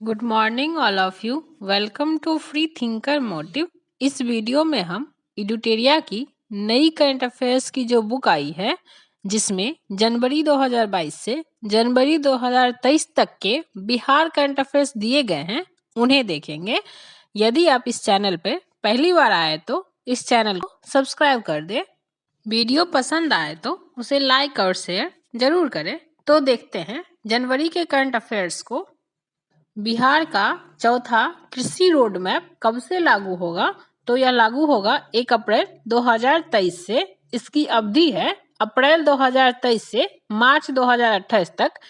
Good morning all of you. Welcome to free thinker motive. इस video में हम एडुटेरिया की नई करंट अफेयर्स की जो बुक आई है, जिसमें जनवरी 2022 से जनवरी 2023 तक के बिहार करंट अफेयर्स दिए गए हैं, उन्हें देखेंगे। यदि आप इस चैनल पर पहली बार आए तो इस चैनल को सब्सक्राइब कर दें। वीडियो पसंद आए तो उसे लाइक और शेयर जरूर करें। तो देखते हैं जनवरी के करंट अफेयर्स को। बिहार का चौथा कृषि रोड मैप कब से लागू होगा? तो यह लागू होगा 1 अप्रैल 2023 से। इसकी अवधि है अप्रैल 2023 से मार्च 2028 तक।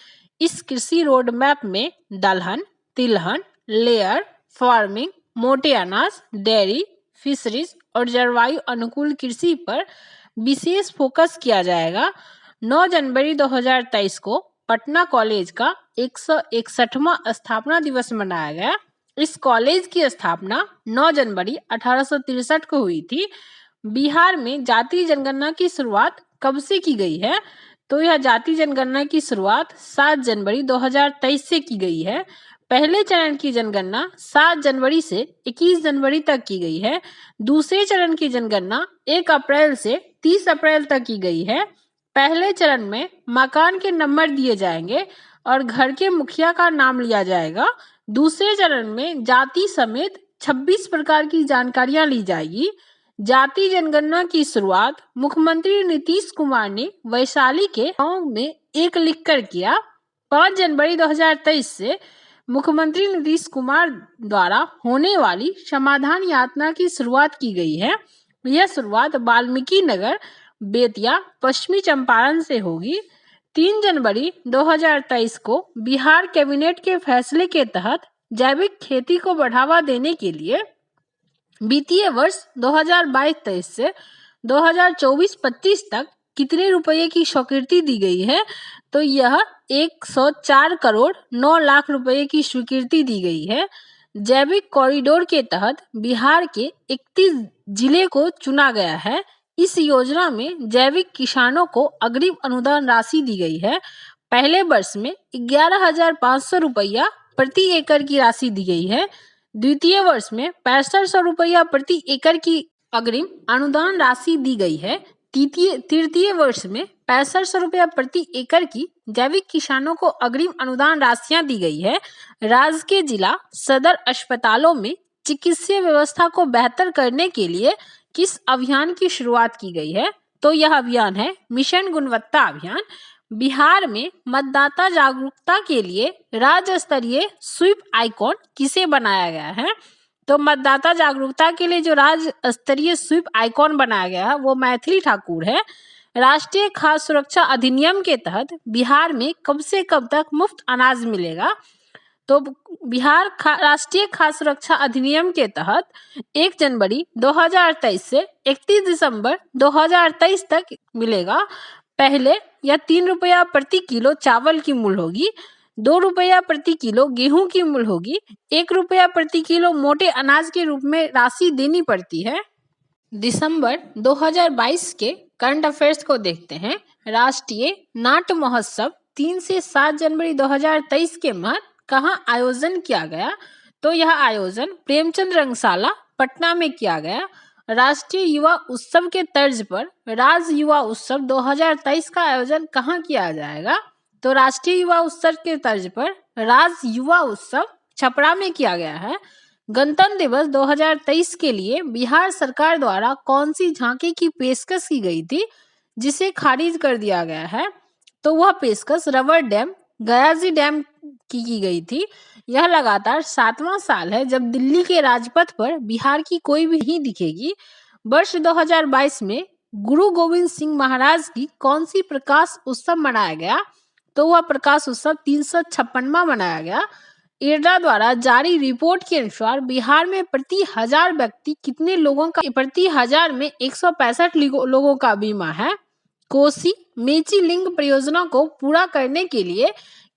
इस कृषि रोड मैप में दलहन, तिलहन, लेयर फार्मिंग, मोटे अनाज, डेयरी, फिशरीज और जलवायु अनुकूल कृषि पर विशेष फोकस किया जाएगा। 9 जनवरी 2023 को पटना कॉलेज का 161वां स्थापना दिवस मनाया गया। इस कॉलेज की स्थापना 9 जनवरी 1863 को हुई थी। बिहार में जाति जनगणना की शुरुआत कब से की गई है? तो यह जाति जनगणना की शुरुआत 7 जनवरी 2023 से की गई है। पहले चरण की जनगणना 7 जनवरी से 21 जनवरी तक की गई है। दूसरे चरण की जनगणना 1 अप्रैल से 30 अप्रैल तक की गई है। पहले चरण में मकान के नंबर दिए जाएंगे और घर के मुखिया का नाम लिया जाएगा। दूसरे चरण में जाति समेत 26 प्रकार की जानकारियां ली जाएगी। जाति जनगणना की शुरुआत मुख्यमंत्री नीतीश कुमार ने वैशाली के गांव में एक लिखकर किया। 5 जनवरी 2023 से मुख्यमंत्री नीतीश कुमार द्वारा होने वाली समाधान यात्रा की शुरुआत की गई है। यह शुरुआत वाल्मीकि नगर, बेतिया, पश्चिमी चंपारण से होगी। 3 जनवरी 2023 को बिहार कैबिनेट के फैसले के तहत जैविक खेती को बढ़ावा देने के लिए वित्तीय वर्ष 2022-23 से 2024-25 तक कितने रुपए की स्वीकृति दी गई है? तो यह 104 करोड़ 9 लाख रुपए की स्वीकृति दी गई है। जैविक कॉरिडोर के तहत बिहार के 31 जिले को चुना गया है। इस योजना में जैविक किसानों को अग्रिम अनुदान राशि दी गई है। पहले वर्ष में 11,500 रुपया प्रति एकड़ की राशि दी गई है। द्वितीय वर्ष में 6500 रुपया प्रति एकड़ की अग्रिम अनुदान राशि दी गई है। तृतीय वर्ष में 6500 रुपया प्रति एकड़ की जैविक किसानों को अग्रिम अनुदान राशियां दी गई है। राज्य के जिला सदर अस्पतालों में चिकित्सीय व्यवस्था को बेहतर करने के लिए किस अभियान की शुरुआत की गई है? तो यह अभियान है मिशन गुणवत्ता अभियान। बिहार में मतदाता जागरूकता के लिए राज्य स्तरीय स्वीप आइकॉन किसे बनाया गया है? तो मतदाता जागरूकता के लिए जो राज्य स्तरीय स्वीप आइकॉन बनाया गया है वो मैथिली ठाकुर है। राष्ट्रीय खाद्य सुरक्षा अधिनियम के तहत बिहार में कब से कब तक मुफ्त अनाज मिलेगा? तो बिहार राष्ट्रीय खाद्य सुरक्षा अधिनियम के तहत 1 जनवरी 2023 से 31 दिसंबर 2023 तक मिलेगा। पहले यह 3 रुपया प्रति किलो चावल की मूल्य होगी, 2 रुपया प्रति किलो गेहूं की मूल्य होगी, 1 रुपया प्रति किलो मोटे अनाज के रूप में राशि देनी पड़ती है। दिसंबर 2022 के करंट अफेयर्स को देखते हैं। राष्ट्रीय नाट्य महोत्सव 3 से 7 जनवरी 2023 के मध्य कहाँ आयोजन किया गया? तो यह आयोजन प्रेमचंद रंगशाला पटना में किया गया। राष्ट्रीय युवा उत्सव के तर्ज पर राज्य युवा उत्सव 2023 का आयोजन कहाँ किया जाएगा? तो राष्ट्रीय युवा उत्सव के तर्ज पर राज्य युवा उत्सव छपरा में किया गया है। गणतंत्र दिवस 2023 के लिए बिहार सरकार द्वारा कौन सी झांकी की पेशकश की गई थी, जिसे खारिज कर दिया गया है? तो वह पेशकश रबर डैम गयाजी डैम की गई थी। यह लगातार 7वां साल है जब दिल्ली के राजपथ पर बिहार की कोई भी नहीं दिखेगी। वर्ष 2022 में गुरु गोविंद सिंह महाराज की कौन सी प्रकाश उत्सव मनाया गया? तो वह प्रकाश उत्सव 356वां मनाया गया। इरडा द्वारा जारी रिपोर्ट के अनुसार बिहार में प्रति 1000 व्यक्ति कितने लोगों का प्रति 1000 में 165 लोगों का बीमा है? कोसी मेची लिंक परियोजना को पूरा करने के लिए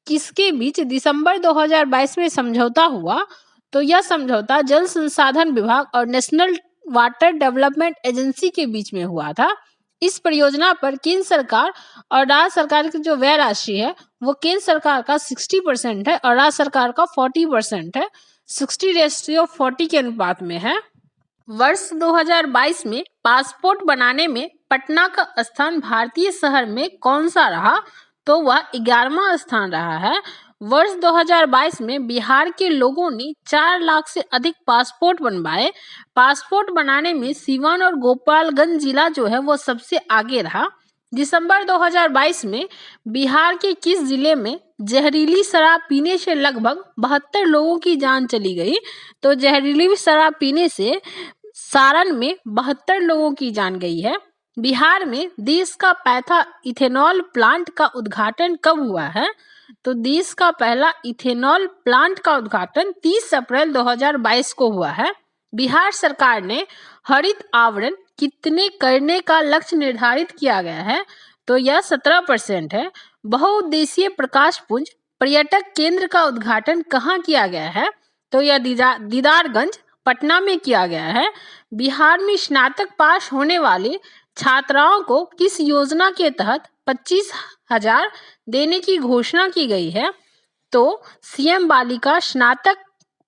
किसके बीच दिसंबर 2022 में समझौता हुआ? तो यह समझौता जल संसाधन विभाग और नेशनल वाटर डेवलपमेंट एजेंसी के बीच में हुआ था। इस परियोजना पर केंद्र सरकार और राज्य सरकार की जो व्यय राशि है वो केंद्र सरकार का 60% है और राज्य सरकार का 40% है। 60:40 के अनुपात में है। वर्ष 2022 में पासपोर्ट बनाने में पटना का स्थान भारतीय शहर में कौन सा रहा? तो वह 11वां स्थान रहा है। वर्ष 2022 में बिहार के लोगों ने 4 लाख से अधिक पासपोर्ट बनवाए। पासपोर्ट बनाने में सीवान और गोपालगंज जिला जो है वो सबसे आगे रहा। दिसंबर 2022 में बिहार के किस जिले में जहरीली शराब पीने से लगभग 72 लोगों की जान चली गई? तो जहरीली शराब पीने से सारण में 72 लोगों की जान गई है। बिहार में देश का पहला इथेनॉल प्लांट का उद्घाटन कब हुआ है? तो देश का पहला इथेनॉल प्लांट का उद्घाटन 30 अप्रैल 2022 को हुआ है। बिहार सरकार ने हरित आवरण कितने करने का लक्ष्य निर्धारित किया गया है? तो यह 17% है। बहुउद्देशीय प्रकाश पुंज पर्यटक केंद्र का उद्घाटन कहाँ किया गया है? तो यह दीदारगंज पटना में किया गया है। बिहार में स्नातक पास होने वाले छात्राओं को किस योजना के तहत 25,000 देने की घोषणा की गई है? तो सीएम बालिका स्नातक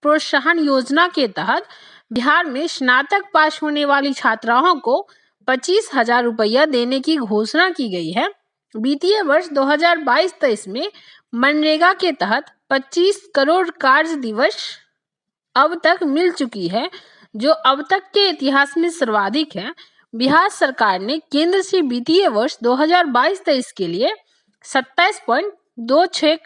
प्रोत्साहन योजना के तहत बिहार में स्नातक पास होने वाली छात्राओं को 25,000 रुपया देने की घोषणा की गई है। वित्तीय वर्ष 2022-23 में मनरेगा के तहत 25 करोड़ कार्य दिवस अब तक मिल चुकी है, जो अब तक के इतिहास में सर्वाधिक है। बिहार सरकार ने केंद्र से वित्तीय वर्ष 2022-23 के लिए 27.26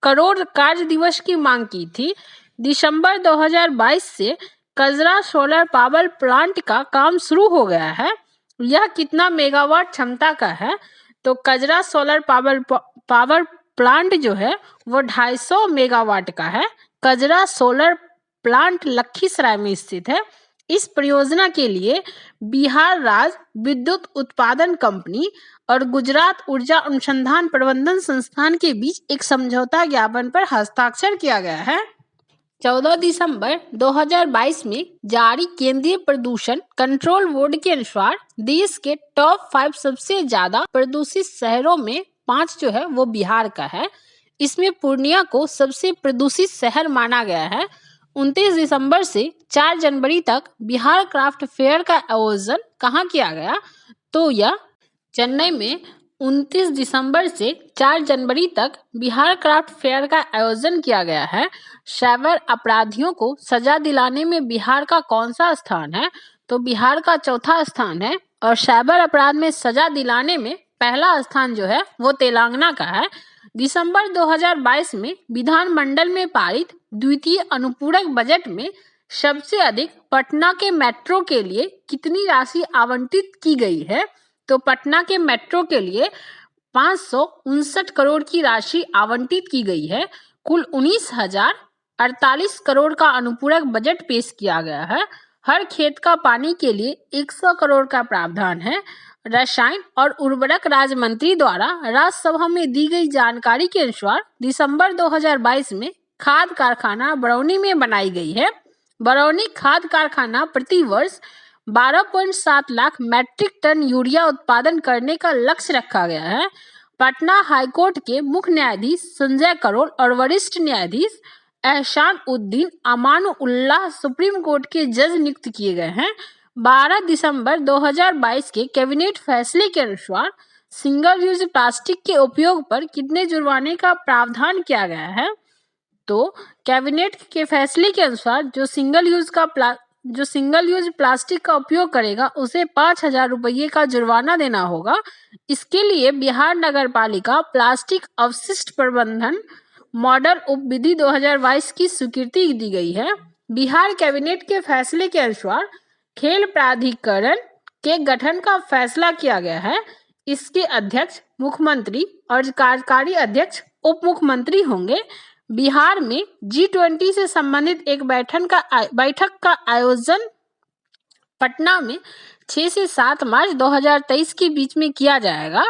करोड़ कार्य दिवस की मांग की थी। दिसंबर 2022 से कजरा सोलर पावर प्लांट का काम शुरू हो गया है। यह कितना मेगावाट क्षमता का है? तो कजरा सोलर पावर प्लांट जो है वो 250 मेगावाट का है। कजरा सोलर प्लांट लखीसराय में स्थित है। इस परियोजना के लिए बिहार राज्य विद्युत उत्पादन कंपनी और गुजरात ऊर्जा अनुसंधान प्रबंधन संस्थान के बीच एक समझौता ज्ञापन पर हस्ताक्षर किया गया है। 14 दिसंबर 2022 में जारी केंद्रीय प्रदूषण कंट्रोल बोर्ड के अनुसार देश के टॉप 5 सबसे ज्यादा प्रदूषित शहरों में 5 जो है वो बिहार का है। इसमें पूर्णिया को सबसे प्रदूषित शहर माना गया है। 29 दिसंबर से 4 जनवरी तक बिहार क्राफ्ट फेयर का आयोजन कहाँ किया गया? तो यह चेन्नई में 29 दिसंबर से 4 जनवरी तक बिहार क्राफ्ट फेयर का आयोजन किया गया है। साइबर अपराधियों को सजा दिलाने में बिहार का कौन सा स्थान है? तो बिहार का चौथा स्थान है। और साइबर अपराध में सजा दिलाने में पहला स्थान जो है वो तेलंगाना का है। दिसंबर 2022 में विधानमंडल में पारित द्वितीय अनुपूरक बजट में सबसे अधिक पटना के मेट्रो के लिए कितनी राशि आवंटित की गई है? तो पटना के मेट्रो के लिए 559 करोड़ की राशि आवंटित की गई है। कुल 19,048 करोड़ का अनुपूरक बजट पेश किया गया है। हर खेत का पानी के लिए 100 करोड़ का प्रावधान है। रसायन और उर्वरक राज्य मंत्री द्वारा राज्यसभा में दी गई जानकारी के अनुसार दिसंबर 2022 में खाद कारखाना बरौनी में बनाई गई है। बरौनी खाद कारखाना प्रति वर्ष 12.7 लाख मैट्रिक टन यूरिया उत्पादन करने का लक्ष्य रखा गया है। पटना हाईकोर्ट के मुख्य न्यायाधीश संजय करोल और वरिष्ठ न्यायाधीश एहसान उद्दीन अमानुल्लाह सुप्रीम कोर्ट के जज नियुक्त किए गए हैं। 12 दिसंबर 2022 के कैबिनेट फैसले के अनुसार सिंगल यूज प्लास्टिक के उपयोग पर कितने जुर्माने का प्रावधान किया गया है? तो कैबिनेट के फैसले के अनुसार जो सिंगल यूज प्लास्टिक का उपयोग करेगा उसे 5,000 रुपये का जुर्माना देना होगा। इसके लिए बिहार नगर पालिका प्लास्टिक अवशिष्ट प्रबंधन मॉडल उपविधि 2022 की स्वीकृति दी गई है। बिहार कैबिनेट के फैसले के अनुसार खेल प्राधिकरण के गठन का फैसला किया गया है। इसके अध्यक्ष मुख्यमंत्री और कार्यकारी अध्यक्ष उप मुख्यमंत्री होंगे। बिहार में G20 से संबंधित एक बैठक का आयोजन पटना में 6 से 7 मार्च 2023 के बीच में किया जाएगा।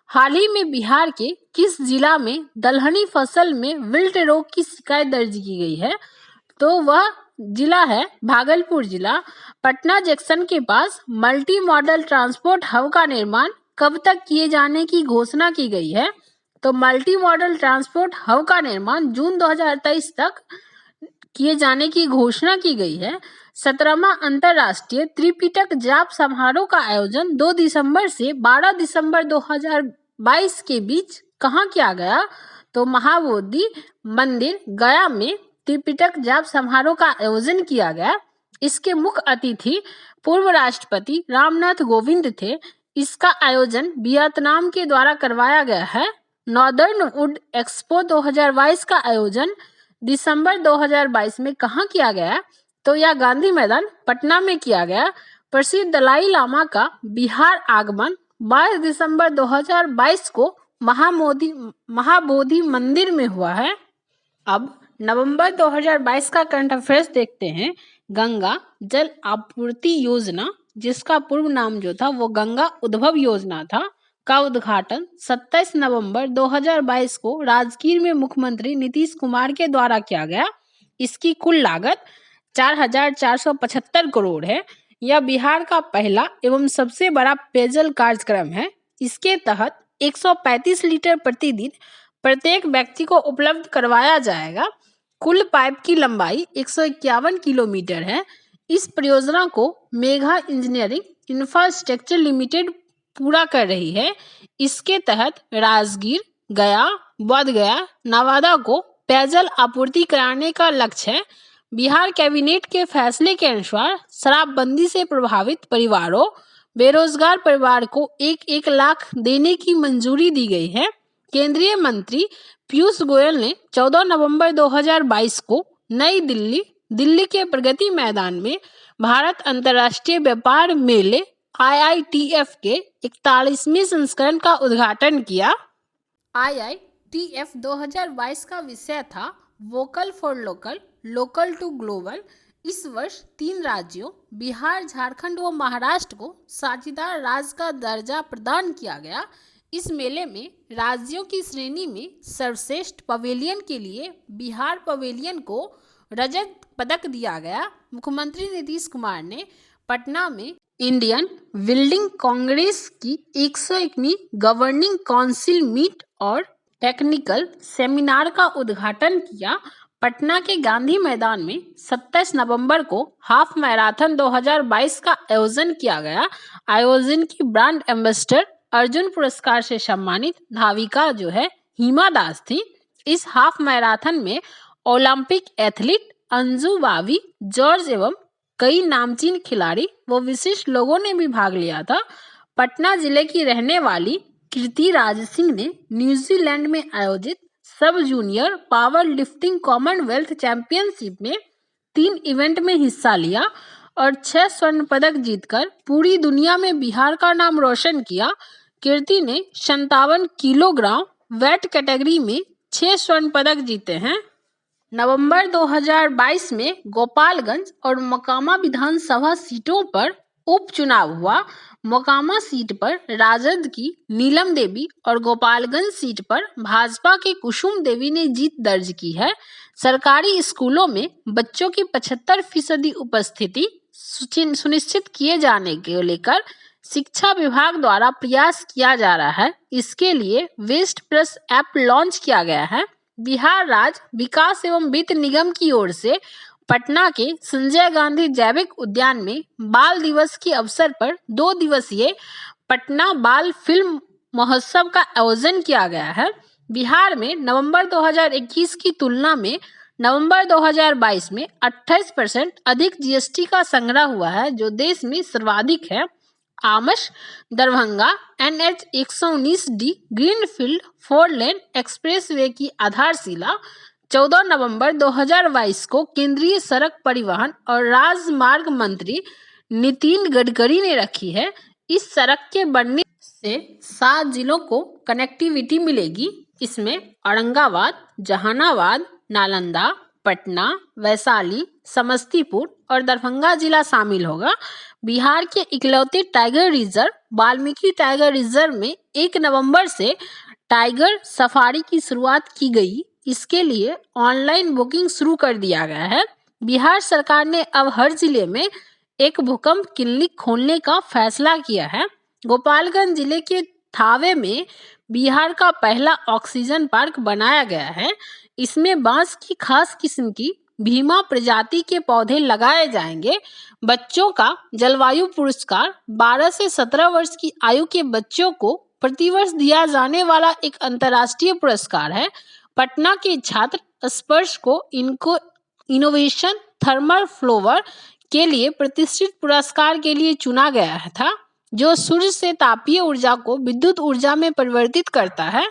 हाल ही में बिहार के किस जिला में दलहनी फसल में विल्ट रोग की शिकायत दर्ज की गई है? तो वह जिला है भागलपुर जिला। पटना जंक्शन के पास मल्टी मॉडल ट्रांसपोर्ट हब का निर्माण कब तक किए जाने की घोषणा की गई है? तो मल्टी मॉडल ट्रांसपोर्ट हब का निर्माण जून 2023 तक किए जाने की घोषणा की गई है। 17वां अंतर्राष्ट्रीय त्रिपिटक जाप समारोह का आयोजन 2 दिसंबर से 12 दिसंबर 2022 के बीच कहाँ किया गया? तो महाबोधि मंदिर गया में त्रिपिटक जाप समारोह का आयोजन किया गया। इसके मुख्य अतिथि पूर्व राष्ट्रपति रामनाथ कोविंद थे। इसका आयोजन वियतनाम के द्वारा करवाया गया है। नॉर्दर्न वुड एक्सपो 2022 का आयोजन दिसंबर 2022 में कहाँ किया गया? तो यह गांधी मैदान पटना में किया गया। प्रसिद्ध दलाई लामा का बिहार आगमन 22 दिसंबर 2022 को महाबोधि मंदिर में हुआ है। अब नवंबर 2022 का करंट अफेयर्स देखते हैं। गंगा जल आपूर्ति योजना, जिसका पूर्व नाम जो था वो गंगा उद्भव योजना था, का उद्घाटन 27 नवंबर 2022 को राजगीर में मुख्यमंत्री नीतीश कुमार के द्वारा किया गया। इसकी कुल लागत 4,475 करोड़ है। यह बिहार का पहला एवं सबसे बड़ा पेयजल कार्यक्रम है। इसके तहत 135 लीटर प्रतिदिन प्रत्येक व्यक्ति को उपलब्ध करवाया जाएगा। कुल पाइप की लंबाई 151 किलोमीटर है। इस परियोजना को मेघा इंजीनियरिंग इंफ्रास्ट्रक्चर लिमिटेड पूरा कर रही है। इसके तहत राजगीर, गया, बोधगया, नवादा को पेयजल आपूर्ति कराने का लक्ष्य है। बिहार कैबिनेट के फैसले के अनुसार शराबबंदी से प्रभावित परिवारों, बेरोजगार परिवार को 1-1 लाख देने की मंजूरी दी गई है। केंद्रीय मंत्री पीयूष गोयल ने 14 नवंबर 2022 को नई दिल्ली के प्रगति मैदान में भारत अंतर्राष्ट्रीय व्यापार मेले IITF के 41वें संस्करण का उद्घाटन किया। IITF 2022 का विषय था vocal for local, local to global. इस वर्ष 3 राज्यों बिहार, झारखंड व महाराष्ट्र को साझेदार राज्य का दर्जा प्रदान किया गया। इस मेले में राज्यों की श्रेणी में सर्वश्रेष्ठ पवेलियन के लिए बिहार पवेलियन को रजत पदक दिया गया। मुख्यमंत्री नीतीश कुमार ने पटना में इंडियन बिल्डिंग कांग्रेस की 101वीं गवर्निंग काउंसिल मीट और टेक्निकल सेमिनार का उद्घाटन किया। पटना के गांधी मैदान में 27 नवंबर को हाफ मैराथन 2022 का आयोजन किया गया। आयोजन की ब्रांड एम्बेसडर अर्जुन पुरस्कार से सम्मानित धाविका जो है हिमा दास थी। इस हाफ मैराथन में ओलंपिक एथलीट अंजू बावी, जॉर्ज एवं कई नामचीन खिलाड़ी व विशिष्ट लोगों ने भी भाग लिया था। पटना जिले की रहने वाली कीर्ति राज सिंह ने न्यूजीलैंड में आयोजित सब junior power lifting Commonwealth championship में 3 इवेंट में हिस्सा लिया और 6 स्वर्ण पदक जीतकर पूरी दुनिया में बिहार का नाम रोशन किया। कीर्ति ने 57 किलोग्राम वेट कैटेगरी में 6 स्वर्ण पदक जीते हैं। नवंबर 2022 में गोपालगंज और मोकामा विधानसभा सीटों पर उपचुनाव हुआ। मोकामा सीट पर राजद की नीलम देवी और गोपालगंज सीट पर भाजपा के कुसुम देवी ने जीत दर्ज की है। सरकारी स्कूलों में बच्चों की 75% उपस्थिति सुनिश्चित किए जाने को लेकर शिक्षा विभाग द्वारा प्रयास किया जा रहा है। इसके लिए वेस्ट प्लस ऐप लॉन्च किया गया है। बिहार राज्य विकास एवं वित्त निगम की ओर से पटना के संजय गांधी जैविक उद्यान में बाल दिवस के अवसर पर 2 दिवसीय पटना बाल फिल्म महोत्सव का आयोजन किया गया है। बिहार में नवंबर 2021 की तुलना में नवंबर 2022 में 28% अधिक GST का संग्रह हुआ है, जो देश में सर्वाधिक है। Amas Darbhanga NH 119D greenfield 4 लेन एक्सप्रेसवे की आधारशिला 14 नवंबर 2022 को केंद्रीय सड़क परिवहन और राजमार्ग मंत्री नितिन गडकरी ने रखी है। इस सड़क के बनने से 7 जिलों को कनेक्टिविटी मिलेगी। इसमें औरंगाबाद, जहानाबाद, नालंदा, पटना, वैशाली, समस्तीपुर और दरभंगा जिला शामिल होगा। बिहार के इकलौते tiger reserve Valmiki tiger reserve में 1 नवंबर से टाइगर सफारी की शुरुआत की गई। इसके लिए ऑनलाइन बुकिंग शुरू कर दिया गया है। बिहार सरकार ने अब हर जिले में एक भूकंप क्लिनिक खोलने का फैसला किया है। गोपालगंज जिले के थावे में बिहार का पहला ऑक्सीजन पार्क बनाया गया है। इसमें बांस की खास किस्म की भीमा प्रजाति के पौधे लगाए जाएंगे। बच्चों का जलवायु पुरस्कार 12 से 17 वर्ष की आयु के बच्चों को प्रतिवर्ष दिया जाने वाला एक अंतर्राष्ट्रीय पुरस्कार है। पटना के छात्र स्पर्श को इनोवेशन थर्मल फ्लोवर के लिए प्रतिष्ठित पुरस्कार के लिए चुना गया था, जो सूर्य से तापीय ऊर्जा को विद्युत ऊर्जा में परिवर्तित करता है।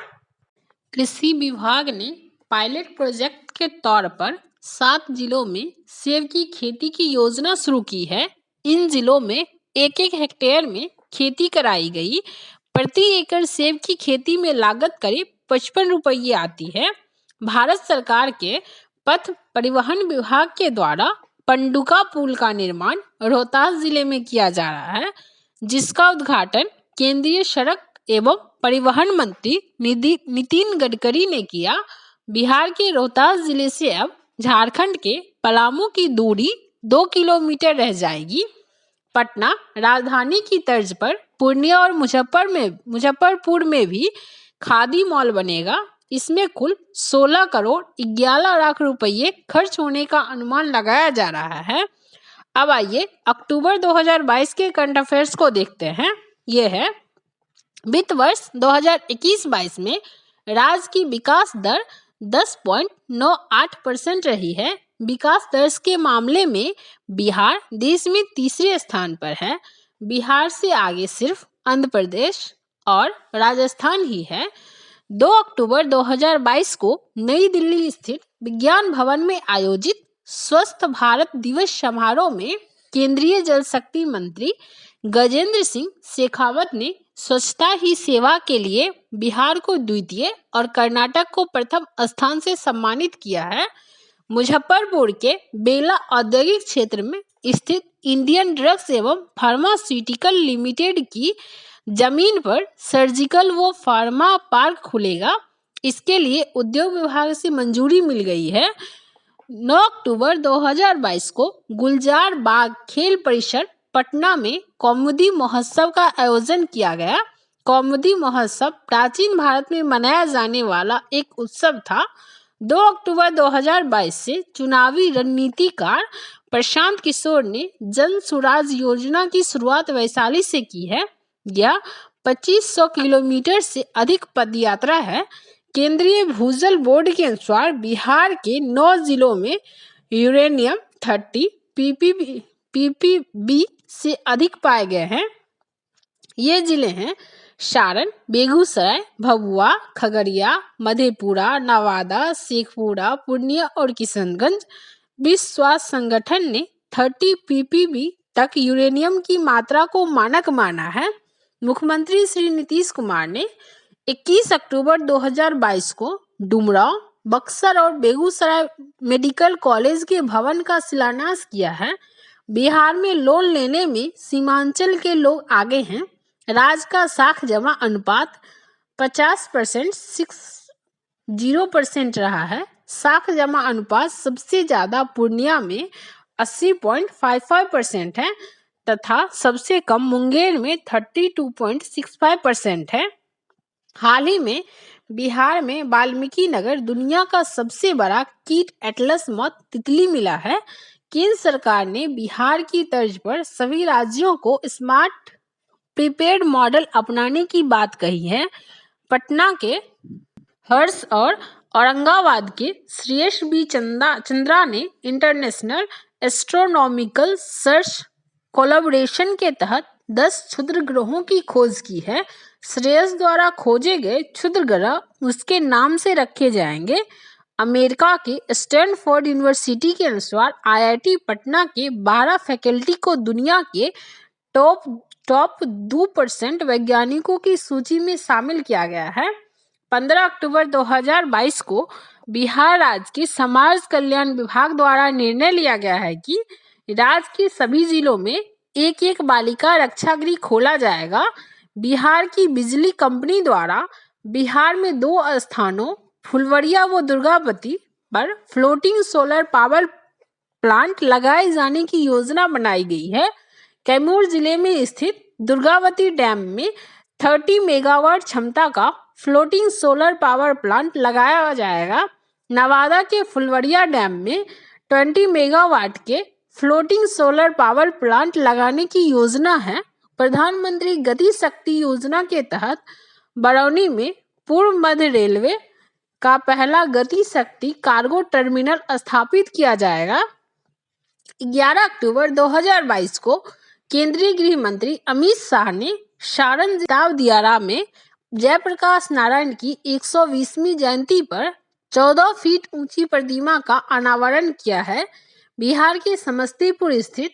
कृषि विभाग ने पायलट प्रोजेक्ट के तौर पर 7 जिलों में सेब की खेती की योजना शुरू की है। इन जिलों में 1-1 हेक्टेयर में खेती कराई गई। प्रति एकड़ सेब की खेती में लागत करीब 55 रुपये आती है। भारत सरकार के पथ परिवहन विभाग के द्वारा पंडुका पुल का निर्माण रोहतास जिले में किया जा रहा है, जिसका उद्घाटन केंद्रीय सड़क एवं परिवहन मंत्री नितिन गडकरी ने किया। बिहार के रोहतास जिले से अब झारखंड के पलामू की दूरी 2 किलोमीटर रह जाएगी। पटना राजधानी की तर्ज पर पूर्णिया और मुजफ्फरपुर में भी खादी मॉल बनेगा। इसमें कुल 16 करोड़ 11 लाख रुपये खर्च होने का अनुमान लगाया जा रहा है। अब आइए अक्टूबर 2022 के करंट अफेयर्स को देखते हैं। ये है, वित्त वर्ष 2021-22 में राज्य की विकास दर 10.98% रही है। विकास दर के मामले में बिहार देश में तीसरे स्थान पर है। बिहार से आगे सिर्फ आंध्र प्रदेश और राजस्थान ही है। 2 अक्टूबर 2022 को नई दिल्ली स्थित विज्ञान भवन में आयोजित स्वस्थ भारत दिवस समारोह में केंद्रीय जल शक्ति मंत्री गजेंद्र सिंह शेखावत ने स्वच्छता ही सेवा के लिए बिहार को द्वितीय और कर्नाटक को प्रथम स्थान से सम्मानित किया है। मुजफ्फरपुर के बेला औद्योगिक क्षेत्र में स्थित इंडियन ड्रग्स एवं फार्मास्यूटिकल लिमिटेड की जमीन पर सर्जिकल व फार्मा पार्क खुलेगा। इसके लिए उद्योग विभाग से मंजूरी मिल गई है। 9 अक्टूबर 2022 को गुलजार बाग खेल परिसर पटना में कौमुदी महोत्सव का आयोजन किया गया। कौमुदी महोत्सव प्राचीन भारत में मनाया जाने वाला एक उत्सव था। 2 अक्टूबर 2022 से चुनावी रणनीतिकार प्रशांत किशोर ने जन स्वराज योजना की शुरुआत वैशाली से की है। यह 2500 किलोमीटर से अधिक पदयात्रा है। केंद्रीय भूजल बोर्ड के अनुसार बिहार के 9 जिलों में यूरेनियम 30 ppb से अधिक पाए गए हैं। ये जिले हैं सारण, बेगूसराय, भभुआ, खगड़िया, मधेपुरा, नवादा, शेखपुरा, पूर्णिया और किशनगंज। विश्व स्वास्थ्य संगठन ने 30 ppb तक यूरेनियम की मात्रा को मानक माना है। मुख्यमंत्री श्री नीतीश कुमार ने 21 अक्टूबर 2022 को डुमरांव, बक्सर और बेगूसराय मेडिकल कॉलेज के भवन का शिलान्यास किया है। बिहार में लोन लेने में सीमांचल के लोग आगे हैं। राज्य का साख जमा अनुपात 50% 60% रहा है। साख जमा अनुपात सबसे ज्यादा पूर्णिया में 80.55% है तथा सबसे कम मुंगेर में 32.65% है। हाल ही में बिहार में वाल्मीकि नगर दुनिया का सबसे बड़ा कीट एटलस मौत तितली मिला है। केंद्र सरकार ने बिहार की तर्ज पर सभी राज्यों को स्मार्ट प्रीपेड मॉडल अपनाने की बात कही है। पटना के हर्ष और औरंगाबाद के श्रेयस बी चंद्रा ने इंटरनेशनल एस्ट्रोनॉमिकल सर्च कोलैबोरेशन के तहत 10 क्षुद्र ग्रहों की खोज की है। श्रेयस द्वारा खोजे गए क्षुद्र ग्रह उसके नाम से रखे जाएंगे। अमेरिका के स्टैनफोर्ड यूनिवर्सिटी के अनुसार IIT पटना के 12 फैकल्टी को दुनिया के टॉप 2% वैज्ञानिकों की सूची में शामिल किया गया है। 15 अक्टूबर 2022 को बिहार राज्य के समाज कल्याण विभाग द्वारा निर्णय लिया गया है कि राज्य के सभी जिलों में एक बालिका रक्षागृह खोला जाएगा। बिहार की बिजली कंपनी द्वारा बिहार में 2 स्थानों फुलवरिया व दुर्गावती पर फ्लोटिंग सोलर पावर प्लांट लगाए जाने की योजना बनाई गई है। कैमूर जिले में स्थित दुर्गावती डैम में 30 मेगावाट क्षमता का फ्लोटिंग सोलर पावर प्लांट लगाया जाएगा। नवादा के फुलवरिया डैम में 20 मेगावाट के फ्लोटिंग सोलर पावर प्लांट लगाने की योजना है। प्रधानमंत्री गति शक्ति योजना के तहत बरौनी में पूर्व मध्य रेलवे का पहला गति शक्ति कार्गो टर्मिनल स्थापित किया जाएगा। 11 अक्टूबर 2022 को केंद्रीय गृह मंत्री अमित शाह ने सारण जिला दियारा में जयप्रकाश नारायण की 120वीं जयंती पर 14 फीट ऊंची प्रतिमा का अनावरण किया है। बिहार के समस्तीपुर स्थित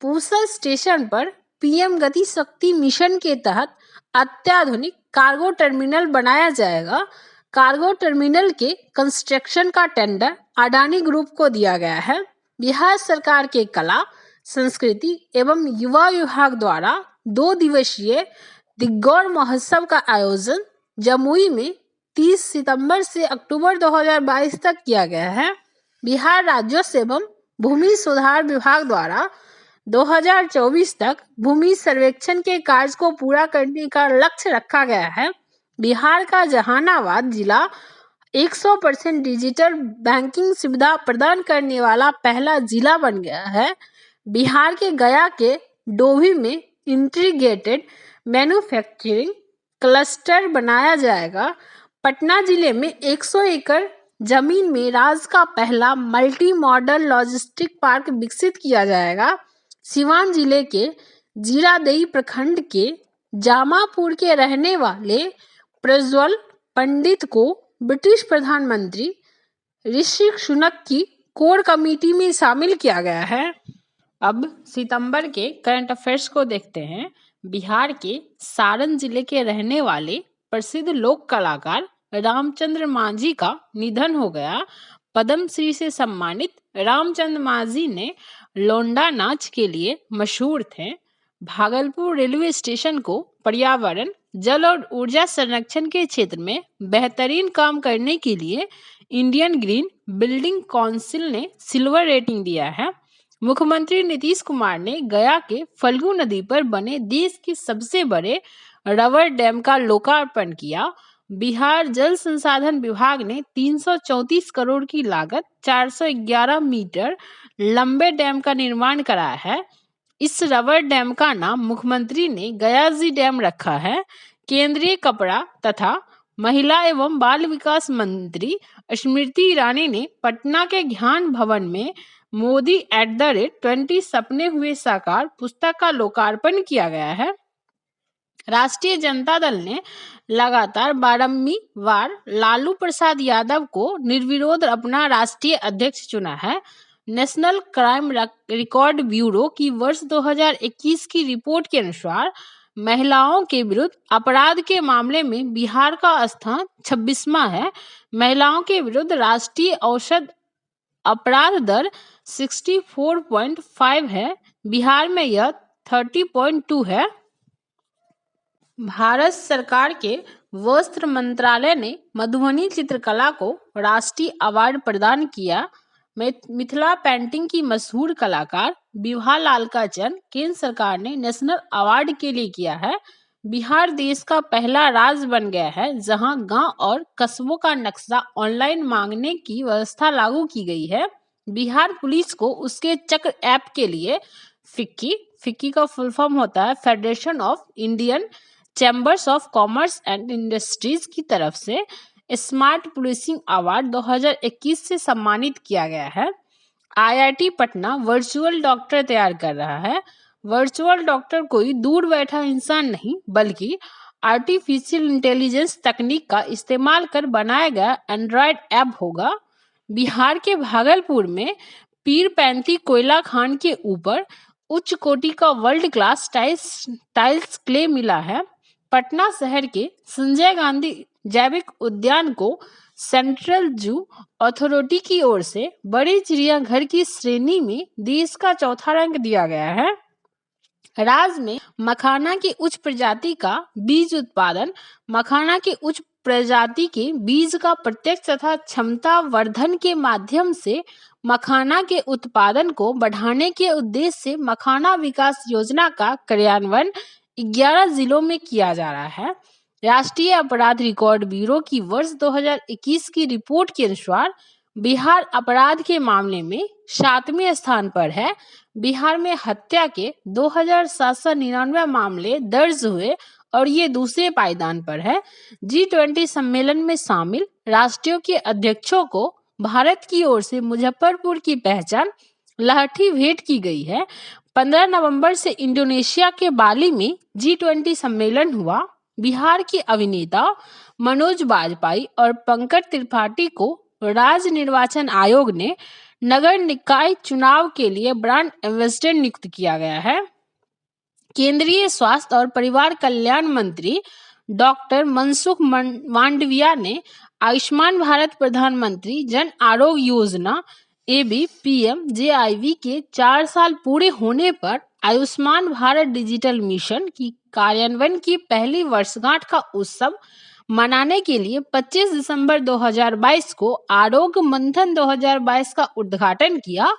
पूसा स्टेशन पर पीएम गति शक्ति मिशन के तहत अत्याधुनिक कार्गो टर्मिनल बनाया जाएगा। कार्गो टर्मिनल के कंस्ट्रक्शन का टेंडर अडानी ग्रुप को दिया गया है। बिहार सरकार के कला, संस्कृति एवं युवा विभाग द्वारा 2 दिवसीय दिग्गौर महोत्सव का आयोजन जमुई में 30 सितंबर से अक्टूबर 2022 तक किया गया है। बिहार राजस्व एवं भूमि सुधार विभाग द्वारा 2024 तक भूमि सर्वेक्षण के कार्य को पूरा करने का लक्ष्य रखा गया है। बिहार का जहानाबाद जिला 100% डिजिटल बैंकिंग सुविधा प्रदान करने वाला पहला जिला बन गया है। बिहार के गया के डोभी में इंटीग्रेटेड मैन्युफैक्चरिंग क्लस्टर बनाया जाएगा। पटना जिले में 100 एकड़ जमीन में राज्य का पहला मल्टी मॉडल लॉजिस्टिक पार्क विकसित किया जाएगा। सिवान जिले के जीरादेई प्रखंड के जामापुर के रहने वाले प्रज्वल पंडित को ब्रिटिश प्रधानमंत्री ऋषि सुनक की कोर कमेटी में शामिल किया गया है। अब सितंबर के करंट अफेयर्स को देखते हैं। बिहार के सारण जिले के रहने वाले प्रसिद्ध लोक कलाकार रामचंद्र मांझी का निधन हो गया। पद्मश्री से सम्मानित रामचंद्र मांझी ने लोंडा नाच के लिए मशहूर थे। भागलपुर रेलवे स्टेशन को पर्यावरण, जल और ऊर्जा संरक्षण के क्षेत्र में बेहतरीन काम करने के लिए इंडियन ग्रीन बिल्डिंग काउंसिल ने सिल्वर रेटिंग दिया है। मुख्यमंत्री नीतीश कुमार ने गया के फल्गु नदी पर बने देश के सबसे बड़े रबर डैम का लोकार्पण किया। बिहार जल संसाधन विभाग ने 334 करोड़ की लागत 411 मीटर लंबे डैम का निर्माण कराया है। इस रबर डैम का नाम मुख्यमंत्री ने गयाजी डैम रखा है। केंद्रीय कपड़ा तथा महिला एवं बाल विकास मंत्री स्मृति ईरानी ने पटना के ज्ञान भवन में मोदी @20 सपने हुए साकार पुस्तक का लोकार्पण किया गया है। राष्ट्रीय जनता दल ने लगातार 12वीं बार लालू प्रसाद यादव को निर्विरोध अपना राष्ट्रीय अध्यक्ष चुना है। नेशनल क्राइम रिकॉर्ड ब्यूरो की वर्ष 2021 की रिपोर्ट के अनुसार महिलाओं के विरुद्ध अपराध के मामले में बिहार का स्थान 26वां है। महिलाओं के विरुद्ध राष्ट्रीय औसत अपराध दर 64.5 है। बिहार में यह 30.2 है। भारत सरकार के वस्त्र मंत्रालय ने मधुबनी चित्रकला को राष्ट्रीय अवार्ड प्रदान किया। मिथिला पेंटिंग की मशहूर कलाकार विभा लाल का चयन केंद्र सरकार ने नेशनल अवार्ड के लिए किया है। बिहार देश का पहला राज्य बन गया है जहां गांव और कस्बों का नक्शा ऑनलाइन मांगने की व्यवस्था लागू की गई है। बिहार पुलिस को उसके चक्र ऐप के लिए फिक्की का फुल फॉर्म होता है federation of Indian chambers of commerce and industries की तरफ से स्मार्ट पुलिसिंग अवार्ड 2021 से सम्मानित किया गया है। आईआईटी पटना वर्चुअल डॉक्टर तैयार कर रहा है। वर्चुअल डॉक्टर कोई दूर बैठा इंसान नहीं बल्कि आर्टिफिशियल इंटेलिजेंस तकनीक का इस्तेमाल कर बनाया गया एंड्रॉयड ऐप होगा। बिहार के भागलपुर में पीरपैंती कोयला खान के ऊपर उच्च कोटि का वर्ल्ड क्लास टाइल्स क्ले मिला है। पटना शहर के संजय गांधी जैविक उद्यान को सेंट्रल जू अथॉरिटी की ओर से बड़े चिड़ियाघर की श्रेणी में देश का चौथा रैंक दिया गया है। राज्य में मखाना की उच्च प्रजाति का बीज उत्पादन मखाना की उच्च प्रजाति के बीज का प्रत्यक्ष तथा क्षमता वर्धन के माध्यम से मखाना के उत्पादन को बढ़ाने के उद्देश्य से मखाना विकास योजना का क्रियान्वयन 11 जिलों में किया जा रहा है। राष्ट्रीय अपराध रिकॉर्ड ब्यूरो की वर्ष 2021 की रिपोर्ट के अनुसार बिहार अपराध के मामले में 7वें स्थान पर है। बिहार में हत्या के 2799 मामले दर्ज हुए और ये दूसरे पायदान पर है। G20 सम्मेलन में शामिल राष्ट्रों के अध्यक्षों को भारत की ओर से मुजफ्फरपुर की पहचान लाठी भेंट की गई है। 15 नवंबर से इंडोनेशिया के बाली में G20 सम्मेलन हुआ। बिहार के अभिनेता मनोज बाजपेयी और पंकज त्रिपाठी को राज्य निर्वाचन आयोग ने नगर निकाय चुनाव के लिए ब्रांड एम्बेसडर नियुक्त किया गया है। केंद्रीय स्वास्थ्य और परिवार कल्याण मंत्री डॉक्टर मनसुख मांडविया ने आयुष्मान भारत प्रधानमंत्री जन आरोग्य योजना ABPMJIV के 4 साल पूरे होने पर आयुष्मान भारत डिजिटल मिशन की कार्यान्वयन की पहली वर्षगांठ का उत्सव मनाने के लिए 25 दिसंबर 2022 को आरोग्य मंथन 2022 का उद्घाटन किया।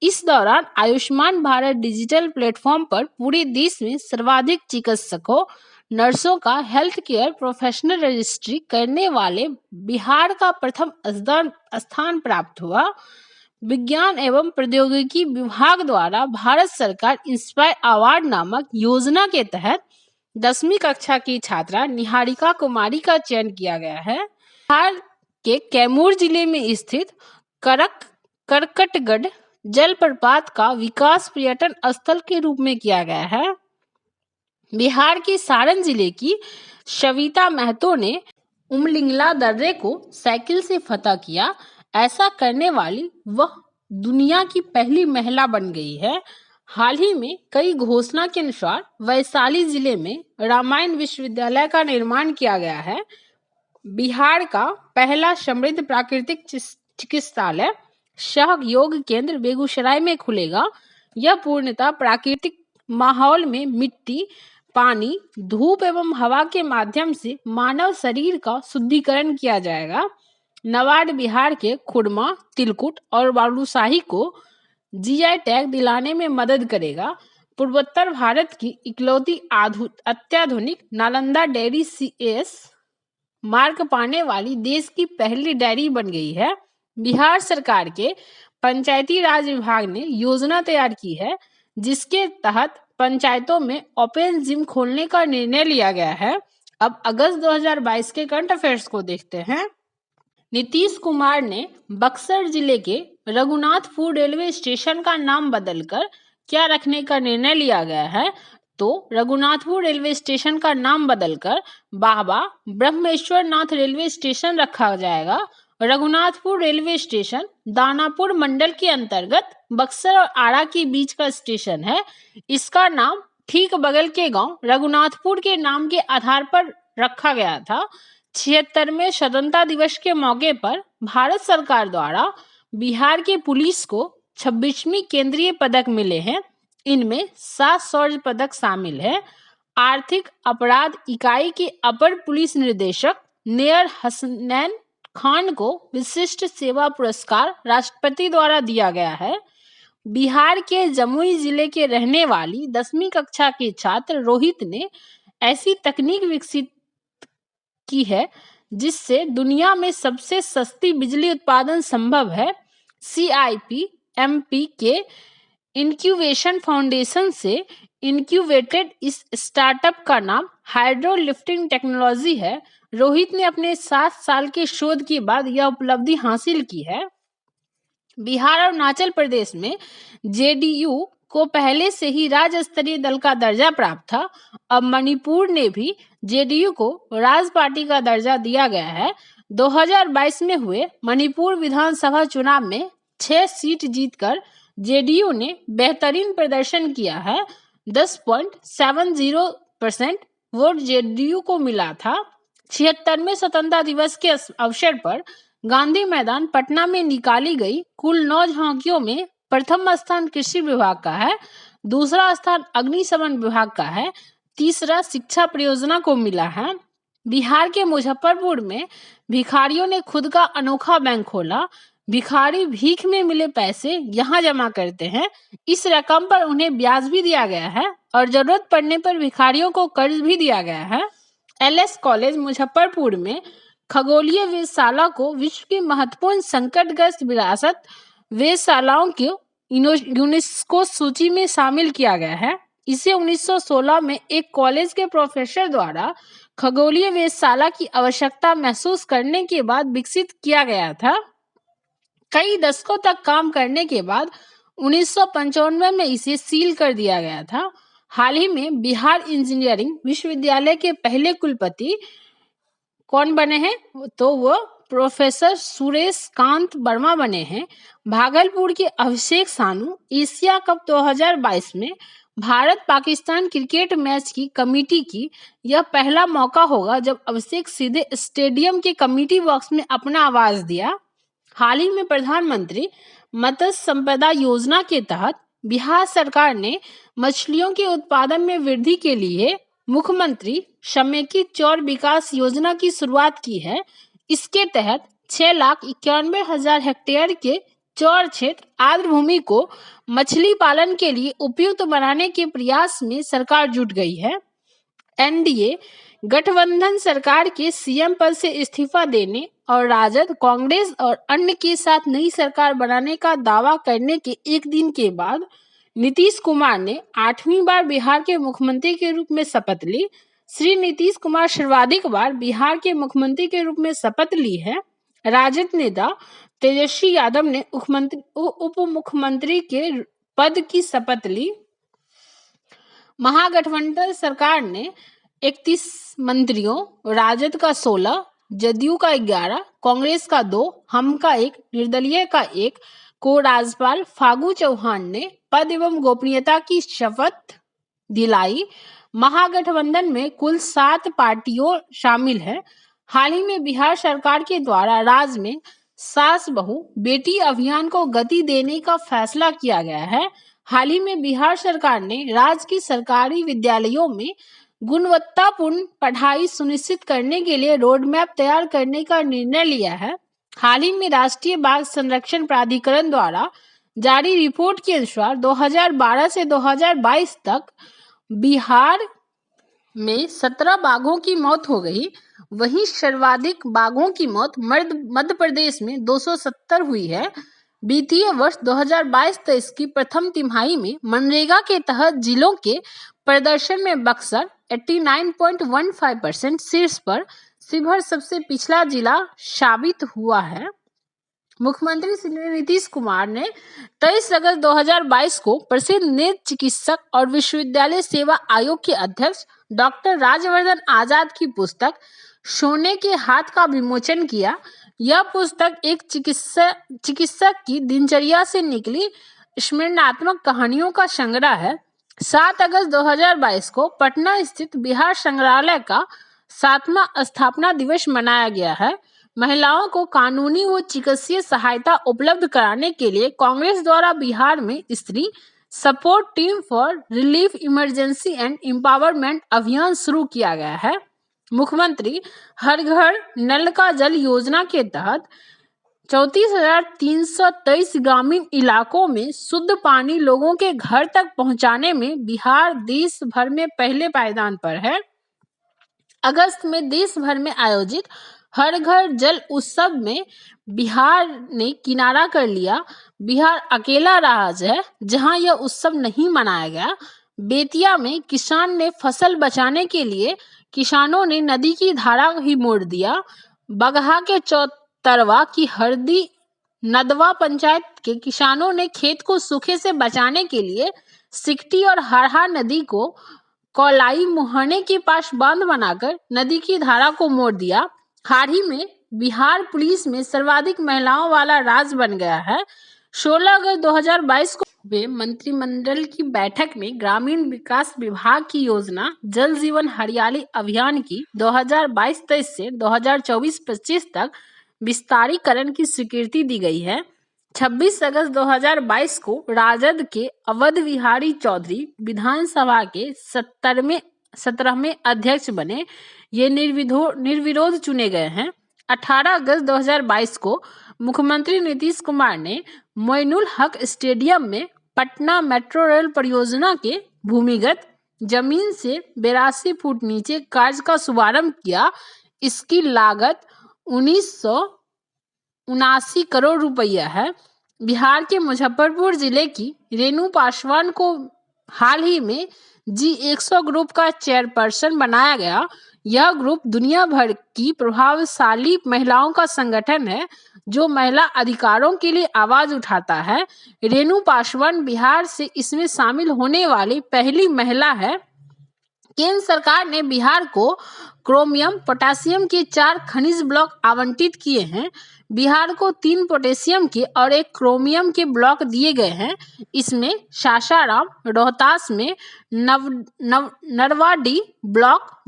इस दौरान आयुष्मान भारत डिजिटल प्लेटफॉर्म पर पूरे देश में सर्वाधिक चिकित्सकों नर्सों का हेल्थ केयर प्रोफेशनल रजिस्ट्री करने वाले बिहार का प्रथम स्थान प्राप्त हुआ। विज्ञान एवं प्रौद्योगिकी विभाग द्वारा भारत सरकार इंस्पायर अवार्ड नामक योजना के तहत 10वीं कक्षा की छात्रा निहारिका कुमारी का चयन किया गया है। बिहार के कैमूर जिले में स्थित करकटगढ़ जलप्रपात का विकास पर्यटन स्थल के रूप में किया गया है। बिहार के सारण जिले की शविता महतो ने उमलिंगला दर्रे को साइकिल से फतह किया। ऐसा करने वाली वह दुनिया की पहली महिला बन गई है। हाल ही में कई घोषणा के अनुसार वैशाली जिले में रामायण विश्वविद्यालय का निर्माण किया गया है। बिहार का पहला समृद्ध प्राकृतिक चिकित्सालय सहयोग केंद्र बेगूसराय में खुलेगा। यह पूर्णतः प्राकृतिक माहौल में मिट्टी, पानी, धूप एवं हवा के माध्यम से मानव शरीर का शुद्धिकरण किया जाएगा। नवाड बिहार के खुरमा, तिलकुट और बालूशाही को GI टैग दिलाने में मदद करेगा। पूर्वोत्तर भारत की इकलौती अत्याधुनिक नालंदा डेयरी CAS मार्क पाने वाली देश की पहली डेयरी बन गई है। बिहार सरकार के पंचायती राज विभाग ने योजना तैयार की है जिसके तहत पंचायतों में ओपन जिम खोलने का निर्णय लिया गया है। अब अगस्त 2022 के करंट अफेयर्स को देखते हैं। नीतीश कुमार ने बक्सर जिले के रघुनाथपुर रेलवे स्टेशन का नाम बदलकर क्या रखने का निर्णय लिया गया है? तो रघुनाथपुर रेलवे स्टेशन का नाम बदलकर बाबा ब्रह्मेश्वर नाथ रेलवे स्टेशन रखा जाएगा। रघुनाथपुर रेलवे स्टेशन दानापुर मंडल के अंतर्गत बक्सर और आरा के बीच का स्टेशन है। इसका नाम ठीक बगल के गांव रघुनाथपुर के नाम के आधार पर रखा गया था। 76वें स्वतंत्रता दिवस के मौके पर भारत सरकार द्वारा बिहार के पुलिस को 26वीं केंद्रीय पदक मिले हैं। इनमें 7 शौर्य पदक शामिल है। आर्थिक अपराध इकाई के अपर पुलिस निदेशक नेयर हसनैन खान को विशिष्ट सेवा पुरस्कार राष्ट्रपति द्वारा दिया गया है। बिहार के जमुई जिले के रहने वाली 10वीं कक्षा के छात्र रोहित ने ऐसी तकनीक विकसित की है जिससे दुनिया में सबसे सस्ती बिजली उत्पादन संभव है। CIP-MP के इंक्यूबेशन फाउंडेशन से इंक्यूबेटेड इस स्टार्टअप का नाम हाइड्रो लिफ्टिंग टेक्नोलॉजी है। रोहित ने अपने 7 साल के शोध के बाद यह उपलब्धि हासिल की है। बिहार और अरुणाचल प्रदेश में JDU को पहले से ही राज्य स्तरीय दल का दर्जा प्राप्त था। अब मणिपुर ने भी JDU को राज पार्टी का दर्जा दिया गया है। 2022 में हुए मणिपुर विधानसभा चुनाव में 6 सीट जीतकर JDU ने बेहतरीन प्रदर्शन किया है। 10.70% वोट JDU को मिला था। 76वें स्वतंत्रता दिवस के अवसर पर गांधी मैदान पटना में निकाली गई कुल 9 झांकियों में प्रथम स्थान कृषि विभाग का है, दूसरा स्थान अग्निशमन विभाग का है, तीसरा शिक्षा परियोजना को मिला है। बिहार के मुजफ्फरपुर में भिखारियों ने खुद का अनोखा बैंक खोला। भिखारी भीख में मिले पैसे यहाँ जमा करते हैं। इस रकम पर उन्हें ब्याज भी दिया गया है और जरूरत पड़ने पर भिखारियों को कर्ज भी दिया गया है। एलएस कॉलेज मुजफ्फरपुर में खगोलीय वेधशाला को विश्व की महत्वपूर्ण संकटग्रस्त विरासत वेधशालाओं की यूनेस्को सूची में शामिल किया गया है। इसे 1916 में एक कॉलेज के प्रोफेसर द्वारा खगोलीय वेधशाला की आवश्यकता महसूस करने के बाद विकसित किया गया था। कई दशकों तक काम करने के बाद 1995 में इसे सील कर दिया गया था। हाल ही में बिहार इंजीनियरिंग विश्वविद्यालय के पहले कुलपति कौन बने हैं? तो वो प्रोफेसर सुरेश कांत वर्मा बने हैं। भागलपुर के अभिषेक सानू एशिया कप 2022 में भारत पाकिस्तान क्रिकेट मैच की कमेटी की यह पहला मौका होगा जब अभिषेक सीधे स्टेडियम के कमेटी बॉक्स में अपना आवाज दिया। हाल ही में प्रधानमंत्री मत्स्य संपदा योजना के तहत बिहार सरकार ने मछलियों के उत्पादन में वृद्धि के लिए मुख्यमंत्री समेकित चौर विकास योजना की शुरुआत की है। इसके तहत 6,91,000 हेक्टेयर के चौर क्षेत्र आर्द्र भूमि को मछली पालन के लिए उपयुक्त बनाने के प्रयास में सरकार जुट गई है। एनडीए गठबंधन सरकार के सीएम पद से इस्तीफा देने और राजद, कांग्रेस और अन्य के साथ नई सरकार बनाने का दावा करने के एक दिन के बाद नीतीश कुमार ने 8वीं बार बिहार के मुख्यमंत्री के रूप में शपथ ली। श्री नीतीश कुमार सर्वाधिक बार बिहार के मुख्यमंत्री के रूप में शपथ ली है। राजद नेता तेजस्वी यादव ने उप मुख्यमंत्री के पद की शपथ ली। महागठबंधन सरकार ने 31 मंत्रियों, राजद का 16, जदयू का 11, कांग्रेस का 2, हम का 1, निर्दलीय का 1 को राज्यपाल फागू चौहान ने पद एवं गोपनीयता की शपथ दिलाई। महागठबंधन में कुल 7 पार्टियों शामिल है। हाल ही में बिहार सरकार के द्वारा राज्य में सास बहू बेटी अभियान को गति देने का फैसला किया गया है। हाल ही में बिहार सरकार ने राज्य की सरकारी विद्यालयों में गुणवत्तापूर्ण पढ़ाई सुनिश्चित करने के लिए रोड मैप तैयार करने का निर्णय लिया है। हाल ही में राष्ट्रीय बाघ संरक्षण प्राधिकरण द्वारा जारी रिपोर्ट के अनुसार 2012 से 2022 तक बिहार में 17 बाघों की मौत हो गई। वहीं सर्वाधिक बाघों की मौत मध्य प्रदेश में 270 हुई है। वित्तीय वर्ष 2022-23 की प्रथम तिमाही में मनरेगा के तहत जिलों के प्रदर्शन में बक्सर 89.15% शीर्ष पर, शिवहर सबसे पिछड़ा जिला साबित हुआ है। मुख्यमंत्री श्री नीतीश कुमार ने 23 अगस्त 2022 को प्रसिद्ध नेत्र चिकित्सक और विश्वविद्यालय सेवा आयोग के अध्यक्ष डॉक्टर राजवर्धन आजाद की पुस्तक सोने के हाथ का विमोचन किया। यह पुस्तक एक चिकित्सक की दिनचर्या से निकली स्मरणात्मक कहानियों का संग्रह है। 7 अगस्त 2022 को पटना स्थित बिहार संग्रहालय का 7वां स्थापना दिवस मनाया गया है। महिलाओं को कानूनी व चिकित्सीय सहायता उपलब्ध कराने के लिए कांग्रेस द्वारा बिहार में स्त्री support team for relief emergency and empowerment अभियान शुरू किया गया है। मुख्यमंत्री हर घर नल का जल योजना के तहत 34,323 ग्रामीण इलाकों में शुद्ध पानी लोगों के घर तक पहुंचाने में बिहार देश भर में पहले पायदान पर है। अगस्त में देश भर में आयोजित हर घर जल उत्सव में बिहार ने किनारा कर लिया। बिहार अकेला राज्य है जहां यह उत्सव नहीं मनाया गया। बेतिया में किसान ने फसल बचाने के लिए किसानों ने नदी की धारा ही मोड़ दिया। बगहा के चौतरवा की हरदी नदवा पंचायत के किसानों ने खेत को सूखे से बचाने के लिए सिकटी और हरहा नदी को कोलाई मुहाने के पास बांध बनाकर नदी की धारा को मोड़ दिया। हाल ही में बिहार पुलिस में सर्वाधिक महिलाओं वाला राज्य बन गया है। 16 अगस्त 2022 को हुए मंत्रिमंडल की बैठक में ग्रामीण विकास विभाग की योजना जल जीवन हरियाली अभियान की 2022-23 से 2024-25 तक विस्तारीकरण की स्वीकृति दी गई है। 26 अगस्त 2022 को राजद के अवध बिहारी चौधरी विधानसभा के 17वें अध्यक्ष बने। ये निर्विरोध चुने गए हैं। 18 अगस्त 2022 को मुख्यमंत्री नीतीश कुमार ने मोइनुल हक स्टेडियम में पटना मेट्रो रेल परियोजना के भूमिगत जमीन से 82 फुट नीचे कार्य का शुभारंभ किया। इसकी लागत 1979 करोड़ रुपया है। बिहार के मुजफ्फरपुर जिले की रेणु पासवान को हाल ही में G100 ग्रुप का चेयरपर्सन बनाया गया। यह ग्रुप दुनिया भर की प्रभावशाली महिलाओं का संगठन है जो महिला अधिकारों के लिए आवाज उठाता है। रेणु पासवान बिहार से इसमें शामिल होने वाली पहली महिला है। केंद्र सरकार ने बिहार को क्रोमियम पोटेशियम के 4 खनिज ब्लॉक आवंटित किए हैं। बिहार को 3 पोटेशियम के और 1 क्रोमियम के ब्लॉक दिए गए हैं। इसमें सासाराम, रोहतास में नरवाडी ब्लॉक,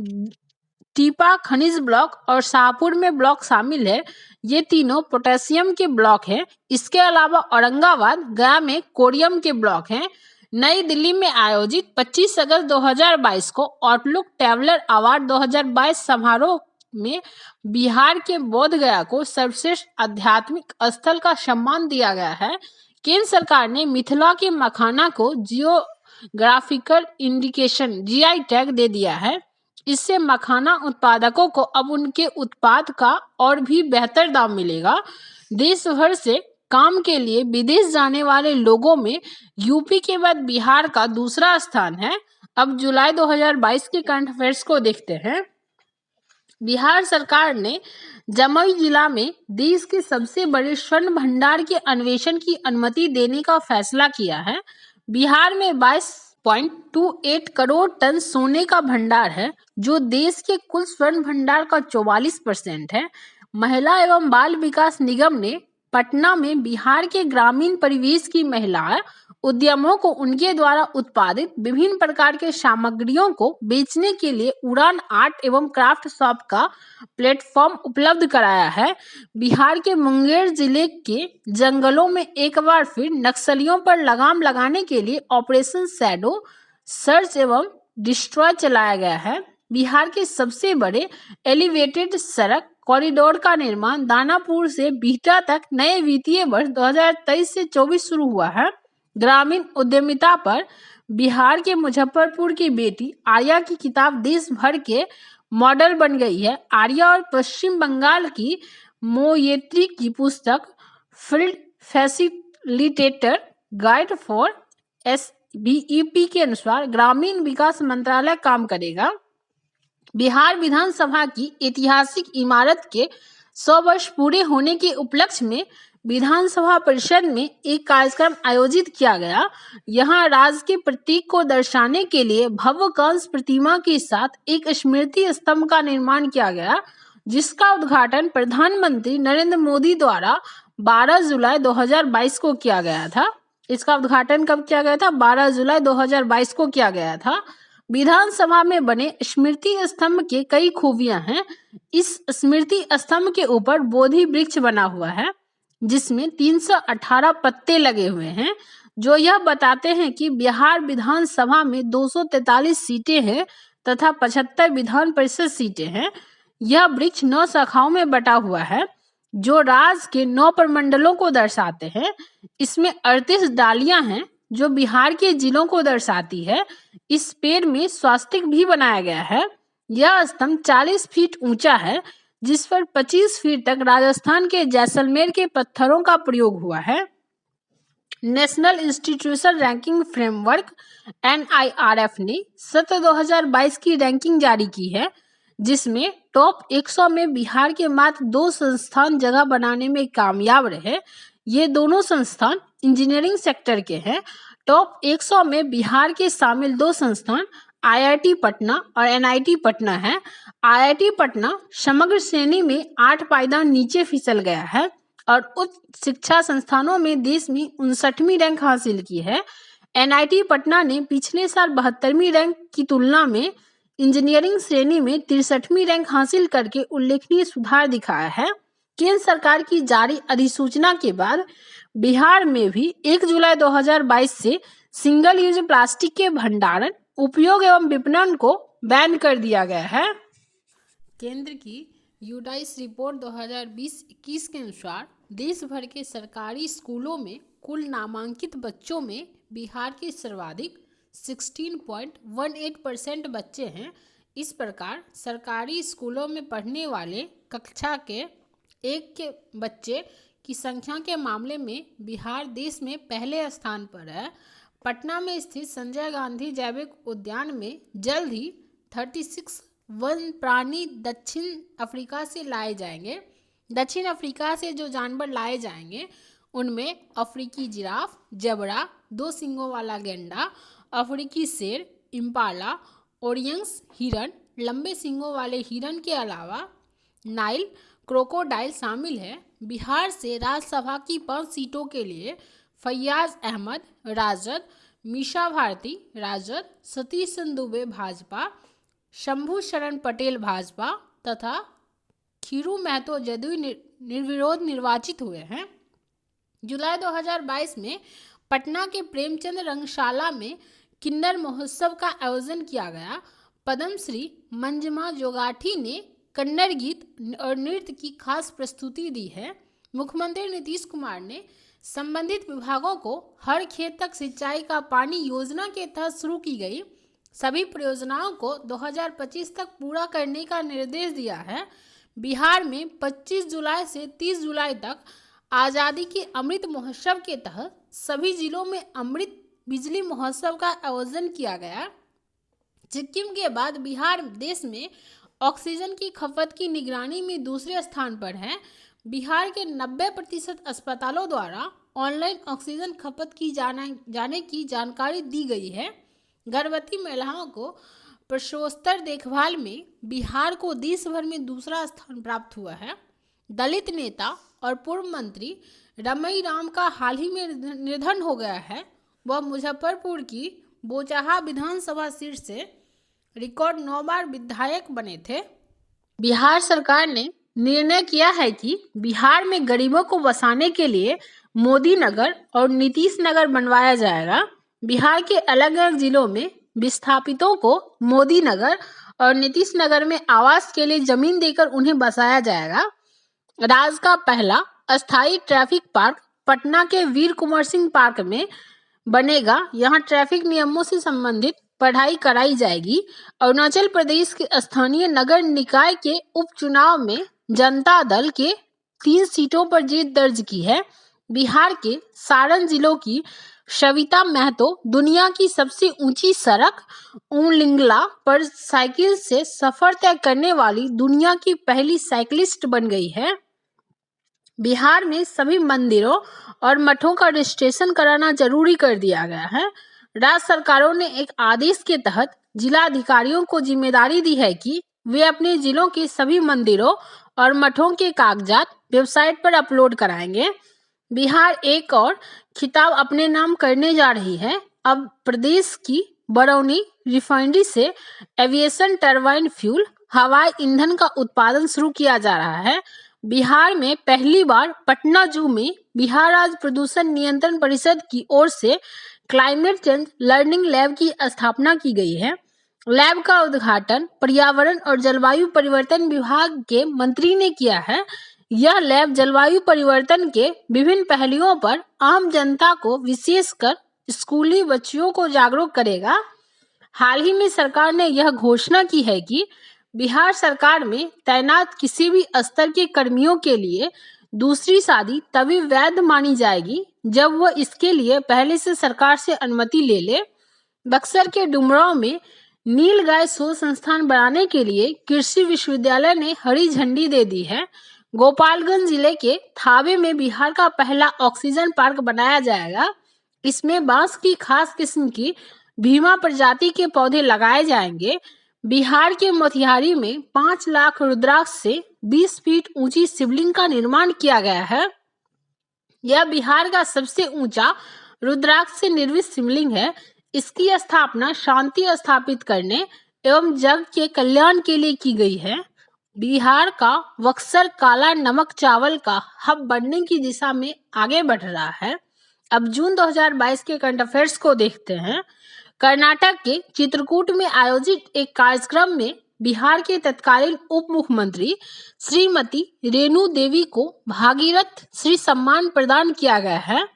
टीपा खनिज ब्लॉक और शाहपुर में ब्लॉक शामिल है। ये तीनों पोटेशियम के ब्लॉक हैं। इसके अलावा औरंगाबाद, गया में कोरियम के ब्लॉक हैं। नई दिल्ली में आयोजित 25 अगस्त 2022 को आउटलुक ट्रैवलर अवार्ड 2022 समारोह में बिहार के बोध गया को सर्वश्रेष्ठ आध्यात्मिक स्थल का सम्मान दिया गया है। केंद्र सरकार ने मिथिला के मखाना को जियोग्राफिकल इंडिकेशन GI टैग दे दिया है। इससे मखाना उत्पादकों को अब उनके उत्पाद का और भी बेहतर दाम मिलेगा। देश भर से काम के लिए विदेश जाने वाले लोगों में यूपी के बाद बिहार का दूसरा स्थान है। अब जुलाई 2022 के करंट अफेयर्स को देखते हैं। बिहार सरकार ने जमुई जिला में देश के सबसे बड़े स्वर्ण भंडार के अन्वेषण की अनुमति देने का फैसला किया है। बिहार में 22.28 करोड़ टन सोने का भंडार है जो देश के कुल स्वर्ण भंडार का 44% है। महिला एवं बाल विकास निगम ने पटना में बिहार के ग्रामीण परिवेश की महिला उद्यमों को उनके द्वारा उत्पादित विभिन्न प्रकार के सामग्रियों को बेचने के लिए उड़ान आर्ट एवं क्राफ्ट शॉप का प्लेटफॉर्म उपलब्ध कराया है। बिहार के मुंगेर जिले के जंगलों में एक बार फिर नक्सलियों पर लगाम लगाने के लिए ऑपरेशन शैडो सर्च एवं डिस्ट्रॉय चलाया गया है। बिहार के सबसे बड़े एलिवेटेड सड़क कॉरिडोर का निर्माण दानापुर से बिहटा तक नए वित्तीय वर्ष 2023 से 24 शुरू हुआ है। ग्रामीण उद्यमिता पर बिहार के मुजफ्फरपुर की बेटी आर्या की किताब देश भर के मॉडल बन गई है। आर्या और पश्चिम बंगाल की मोयेत्री की पुस्तक field facilitator guide for SBEP के अनुसार ग्रामीण विकास मंत्रालय काम करेगा। बिहार विधानसभा की ऐतिहासिक इमारत के 100 वर्ष पूरे होने के उपलक्ष्य में विधानसभा परिषद में एक कार्यक्रम आयोजित किया गया। यहां राज्य के प्रतीक को दर्शाने के लिए भव्य कांस्य प्रतिमा के साथ एक स्मृति स्तंभ का निर्माण किया गया, जिसका उद्घाटन प्रधानमंत्री नरेंद्र मोदी द्वारा 12 जुलाई 2022 को किया गया था। इसका उद्घाटन कब किया गया था? 12 जुलाई 2022 को किया गया था। विधानसभा में बने स्मृति स्तंभ के कई खूबियां हैं। इस स्मृति स्तंभ के ऊपर बोधि वृक्ष बना हुआ है जिसमें 318 पत्ते लगे हुए हैं, जो यह बताते हैं कि बिहार विधानसभा में 243 सीटें हैं तथा 75 विधान परिषद सीटें हैं। यह वृक्ष 9 शाखाओं में बटा हुआ है जो राज्य के 9 प्रमंडलों को दर्शाते हैं। इसमें 38 डालियां हैं जो बिहार के जिलों को दर्शाती है। इस पेड़ में स्वास्तिक भी बनाया गया है। यह स्तंभ 40 फीट ऊंचा है जिस पर 25 फीट तक राजस्थान के जैसलमेर के पत्थरों का प्रयोग हुआ है। National institution ranking framework NIRF ने सत्र 2022 की रैंकिंग जारी की है, जिसमें टॉप 100 में बिहार के मात्र 2 संस्थान जगह बनाने में कामयाब रहे। ये दोनों संस्थान इंजीनियरिंग सेक्टर के हैं। टॉप 100 में बिहार के शामिल 2 संस्थान IIT पटना और NIT पटना है। IIT पटना समग्र श्रेणी में 8 पायदान नीचे फिसल गया है और उच्च शिक्षा संस्थानों में देश में 59वीं रैंक हासिल की है। NIT पटना ने पिछले साल 72वीं रैंक की तुलना में इंजीनियरिंग श्रेणी में 63वीं रैंक हासिल करके उल्लेखनीय सुधार दिखाया है। केंद्र सरकार की जारी अधिसूचना के बाद बिहार में भी 1 जुलाई 2022 से सिंगल यूज प्लास्टिक के भंडारण, उपयोग एवं विपणन को बैन कर दिया गया है। केंद्र की यूडाइस रिपोर्ट 2020-21 के अनुसार देश भर के सरकारी स्कूलों में कुल नामांकित बच्चों में बिहार के सर्वाधिक 16.18% बच्चे हैं। इस प्रकार सरकारी स्कूलों में पढ़ने वाले कक्षा के एक के बच्चे की संख्या के मामले में बिहार देश में पहले स्थान पर है। पटना में स्थित संजय गांधी जैविक उद्यान में जल्द ही 36 वन प्राणी दक्षिण अफ्रीका से लाए जाएंगे। दक्षिण अफ्रीका से जो जानवर लाए जाएंगे उनमें अफ्रीकी जिराफ, जबड़ा, 2 सींगों वाला गैंडा, अफ्रीकी शेर, इम्पाला, ओरियंग्स हिरन, लंबे सींगों वाले हिरन के अलावा नाइल क्रोकोडाइल शामिल है। बिहार से राज्यसभा की 5 सीटों के लिए फैयाज अहमद राजद, मीशा भारती राजद, सतीश चंद्र दुबे भाजपा, शंभू शरण पटेल भाजपा तथा खीरू महतो जदयू निर्विरोध निर्वाचित हुए हैं। जुलाई 2022 में पटना के प्रेमचंद रंगशाला में किन्नर महोत्सव का आयोजन किया गया। पद्मश्री मंजमा जोगाठी ने कन्नड़ गीत और नृत्य की खास प्रस्तुति दी है। मुख्यमंत्री नीतीश कुमार ने संबंधित विभागों को हर खेत तक सिंचाई का पानी योजना के तहत शुरू की गई सभी परियोजनाओं को 2025 तक पूरा करने का निर्देश दिया है। बिहार में 25 जुलाई से 30 जुलाई तक आज़ादी के अमृत महोत्सव के तहत सभी जिलों में अमृत बिजली महोत्सव का आयोजन किया गया। सिक्किम के बाद बिहार देश में ऑक्सीजन की खपत की निगरानी में दूसरे स्थान पर है। बिहार के 90% अस्पतालों द्वारा ऑनलाइन ऑक्सीजन खपत की जाने की जानकारी दी गई है। गर्भवती महिलाओं को प्रसवोत्तर देखभाल में बिहार को देश भर में दूसरा स्थान प्राप्त हुआ है। दलित नेता और पूर्व मंत्री रमई राम का हाल ही में निधन हो गया है। वह मुजफ्फरपुर की बोचाहा विधानसभा सीट से रिकॉर्ड 9 बार विधायक बने थे। बिहार सरकार ने निर्णय किया है कि बिहार में गरीबों को बसाने के लिए मोदी नगर और नीतीश नगर बनवाया जाएगा। बिहार के अलग अलग जिलों में विस्थापितों को मोदी नगर और नीतीश नगर में आवास के लिए जमीन देकर उन्हें बसाया जाएगा। राज्य का पहला अस्थायी ट्रैफिक पार्क पटना के वीर कुंवर सिंह पार्क में बनेगा। यहाँ ट्रैफिक नियमों से संबंधित पढ़ाई कराई जाएगी। अरुणाचल प्रदेश के स्थानीय नगर निकाय के उपचुनाव में जनता दल के 3 सीटों पर जीत दर्ज की है। बिहार के सारण जिलों की सविता महतो दुनिया की सबसे ऊंची सड़क उमलिंगला पर साइकिल से सफर तय करने वाली दुनिया की पहली साइकिलिस्ट बन गई है। बिहार में सभी मंदिरों और मठों का रजिस्ट्रेशन कराना जरूरी कर दिया गया है। राज्य सरकारों ने एक आदेश के तहत जिला अधिकारियों को जिम्मेदारी दी है कि वे अपने जिलों के सभी मंदिरों और मठों के कागजात वेबसाइट पर अपलोड कराएंगे। बिहार एक और खिताब अपने नाम करने जा रही है। अब प्रदेश की बरौनी रिफाइनरी से एविएशन टरबाइन फ्यूल हवाई ईंधन का उत्पादन शुरू किया जा रहा है। बिहार में पहली बार पटना जू में बिहार राज्य प्रदूषण नियंत्रण परिषद की ओर से क्लाइमेट चेंज लर्निंग लैब की स्थापना की गई है। लैब का उद्घाटन पर्यावरण और जलवायु परिवर्तन विभाग के मंत्री ने किया है। यह लैब जलवायु परिवर्तन के विभिन्न पहलुओं पर आम जनता को विशेषकर स्कूली बच्चियों को जागरूक करेगा। हाल ही में सरकार ने यह घोषणा की है कि बिहार सरकार में तैनात किसी भी स्तर के कर्मियों के लिए दूसरी शादी तभी वैध मानी जाएगी जब वह इसके लिए पहले से सरकार से अनुमति ले ले। बक्सर के डुमरांव में नील गाय शोध संस्थान बनाने के लिए कृषि विश्वविद्यालय ने हरी झंडी दे दी है। गोपालगंज जिले के थावे में बिहार का पहला ऑक्सीजन पार्क बनाया जाएगा। इसमें बांस की खास किस्म की भीमा प्रजाति के पौधे लगाए जाएंगे। बिहार के मोतिहारी में 5 लाख रुद्राक्ष से 20 फीट ऊंची शिवलिंग का निर्माण किया गया है। यह बिहार का सबसे ऊंचा रुद्राक्ष से निर्मित शिवलिंग है। इसकी स्थापना शांति स्थापित करने एवं जग के कल्याण के लिए की गई है। बिहार का बक्सर काला नमक चावल का हब बनने की दिशा में आगे बढ़ रहा है। अब जून 2022 के करंट अफेयर्स को देखते हैं। कर्नाटक के चित्रकूट में आयोजित एक कार्यक्रम में बिहार के तत्कालीन उप मुख्यमंत्री श्रीमती रेणु देवी को भागीरथ श्री सम्मान प्रदान किया गया है।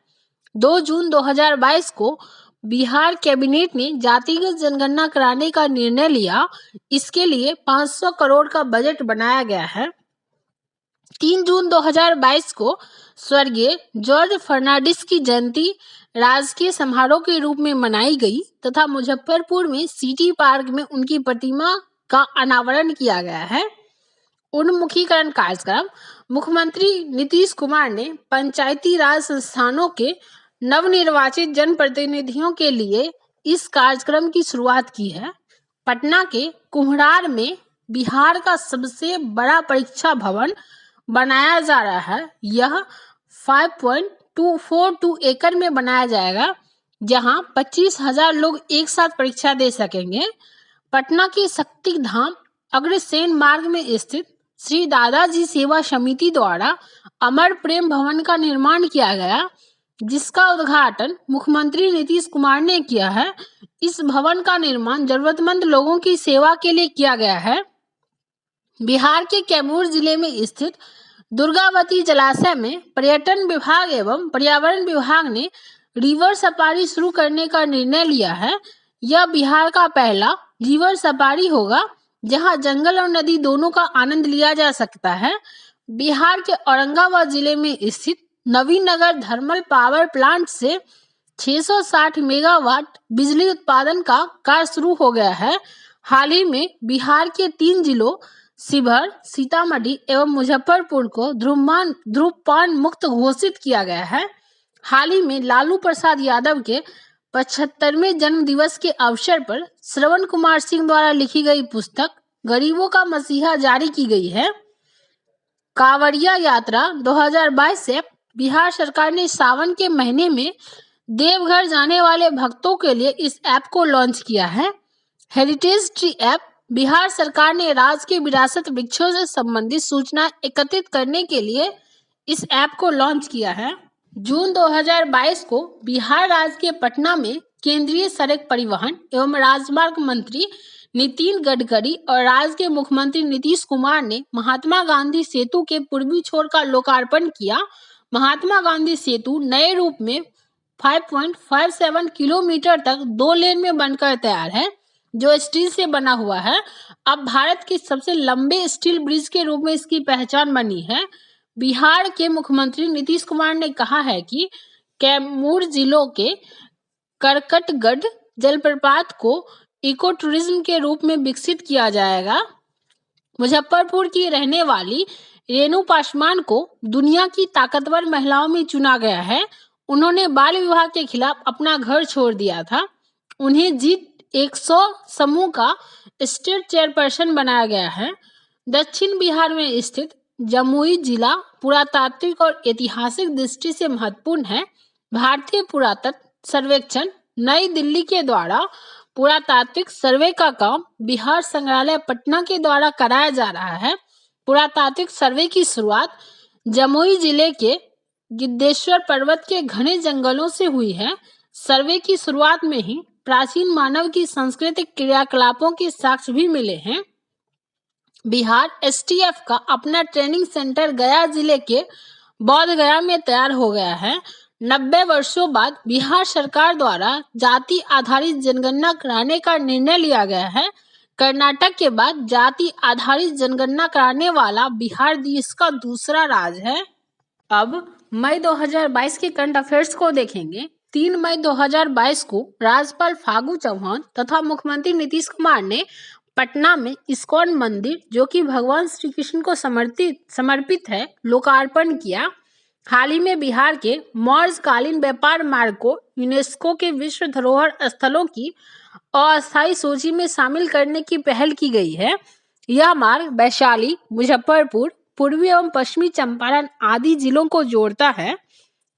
2 जून 2022 को बिहार कैबिनेट ने जातिगत जनगणना कराने का निर्णय लिया। इसके लिए 500 करोड़ का बजट बनाया गया है। 3 जून 2022 को स्वर्गीय जॉर्ज फर्नांडिस की जयंती राजकीय समारोह के रूप में मनाई गई तथा मुजफ्फरपुर में सिटी पार्क में उनकी प्रतिमा का अनावरण किया गया है। उन्मुखीकरण कार्यक्रम। मुख्यमंत्री नीतीश कुमार ने पंचायती राज संस्थानों के नवनिर्वाचित जनप्रतिनिधियों के लिए इस कार्यक्रम की शुरुआत की है। पटना के कुम्हरार में बिहार का सबसे बड़ा परीक्षा भवन बनाया जा रहा है। यह 5.242 एकड़ में बनाया जाएगा, जहां 25,000 लोग एक साथ परीक्षा दे सकेंगे। पटना के शक्ति धाम अग्रसेन मार्ग में स्थित श्री दादाजी सेवा समिति द्वारा अमर प्रेम भवन का निर्माण किया गया, जिसका उद्घाटन मुख्यमंत्री नीतीश कुमार ने किया है। इस भवन का निर्माण जरूरतमंद लोगों की सेवा के लिए किया गया है। बिहार के कैमूर जिले में स्थित दुर्गावती जलाशय में पर्यटन विभाग एवं पर्यावरण विभाग ने रिवर सफारी शुरू करने का निर्णय लिया है। यह बिहार का पहला रिवर सफारी होगा, जहां जंगल और नदी दोनों का आनंद लिया जा सकता है। बिहार के औरंगाबाद जिले में स्थित नवीनगर थर्मल पावर प्लांट से 660 मेगावाट बिजली उत्पादन का कार्य शुरू हो गया है। हाल ही में बिहार के 3 जिलों शिवहर, सीतामढ़ी एवं मुजफ्फरपुर को धूम्रपान मुक्त घोषित किया गया है। हाल ही में लालू प्रसाद यादव के 75वें जन्म दिवस के अवसर पर श्रवण कुमार सिंह द्वारा लिखी गई पुस्तक गरीबों का मसीहा जारी की गई है। कांवड़िया यात्रा 2022 से बिहार सरकार ने सावन के महीने में देवघर जाने वाले भक्तों के लिए इस ऐप को लॉन्च किया है। Heritage tree app. बिहार सरकार ने राज्य के विरासत वृक्षों से संबंधित सूचना एकत्रित करने के लिए इस ऐप को लॉन्च किया है। जून 2022 को बिहार राज्य के पटना में केंद्रीय सड़क परिवहन एवं राजमार्ग मंत्री नितिन गडकरी और राज्य के मुख्यमंत्री नीतीश कुमार ने महात्मा गांधी सेतु के पूर्वी छोर का लोकार्पण किया। महात्मा गांधी सेतु नए रूप में 5.57 किलोमीटर तक 2 लेन में बनकर तैयार है, जो स्टील से बना हुआ है। अब भारत के सबसे लंबे स्टील ब्रिज के रूप में इसकी पहचान बनी है। बिहार के मुख्यमंत्री नीतीश कुमार ने कहा है कि कैमूर जिलों के करकटगढ़ जलप्रपात को इको टूरिज्म के रूप में विकसित किया जाएगा। मुजफ्फरपुर की रहने वाली रेणु पासवान को दुनिया की ताकतवर महिलाओं में चुना गया है। उन्होंने बाल विवाह के खिलाफ अपना घर छोड़ दिया था। उन्हें G100 समूह का स्टेट चेयरपर्सन बनाया गया है। दक्षिण बिहार में स्थित जमुई जिला पुरातात्विक और ऐतिहासिक दृष्टि से महत्वपूर्ण है। भारतीय पुरातत्व सर्वेक्षण नई दिल्ली के द्वारा पुरातात्विक सर्वे का काम बिहार संग्रहालय पटना के द्वारा कराया जा रहा है। पुरातात्विक सर्वे की शुरुआत जमुई जिले के गिद्धेश्वर पर्वत के घने जंगलों से हुई है। सर्वे की शुरुआत में ही प्राचीन मानव की सांस्कृतिक क्रियाकलापों के साक्ष्य भी मिले हैं। बिहार STF का अपना ट्रेनिंग सेंटर गया जिले के बौद्ध गया में तैयार हो गया है। 90 वर्षों बाद बिहार सरकार द्वारा जाति आधारित जनगणना कराने का निर्णय लिया गया है। कर्नाटक के बाद जाति आधारित जनगणना कराने वाला बिहार देश का दूसरा राज्य है। अब मई 2022 के करंट अफेयर्स को देखेंगे। 3 मई 2022 को राज्यपाल फागू चौहान तथा मुख्यमंत्री नीतीश कुमार ने पटना में इस्कॉन मंदिर, जो कि भगवान श्री कृष्ण को समर्पित है, लोकार्पण किया। हाल ही में बिहार के मौर्यकालीन व्यापार मार्ग को यूनेस्को के विश्व धरोहर स्थलों की अस्थायी सूची में शामिल करने की पहल की गई है। यह मार्ग वैशाली, मुजफ्फरपुर, पूर्वी एवं पश्चिमी चंपारण आदि जिलों को जोड़ता है।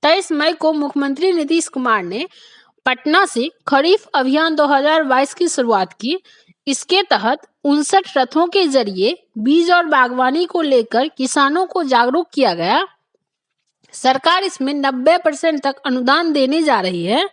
23 मई को मुख्यमंत्री नीतीश कुमार ने पटना से खरीफ अभियान 2022 की शुरुआत की। इसके तहत 59 रथों के जरिए बीज और बागवानी को लेकर किसानों को जागरूक किया गया। सरकार इसमें 90% तक अनुदान देने जा रही है।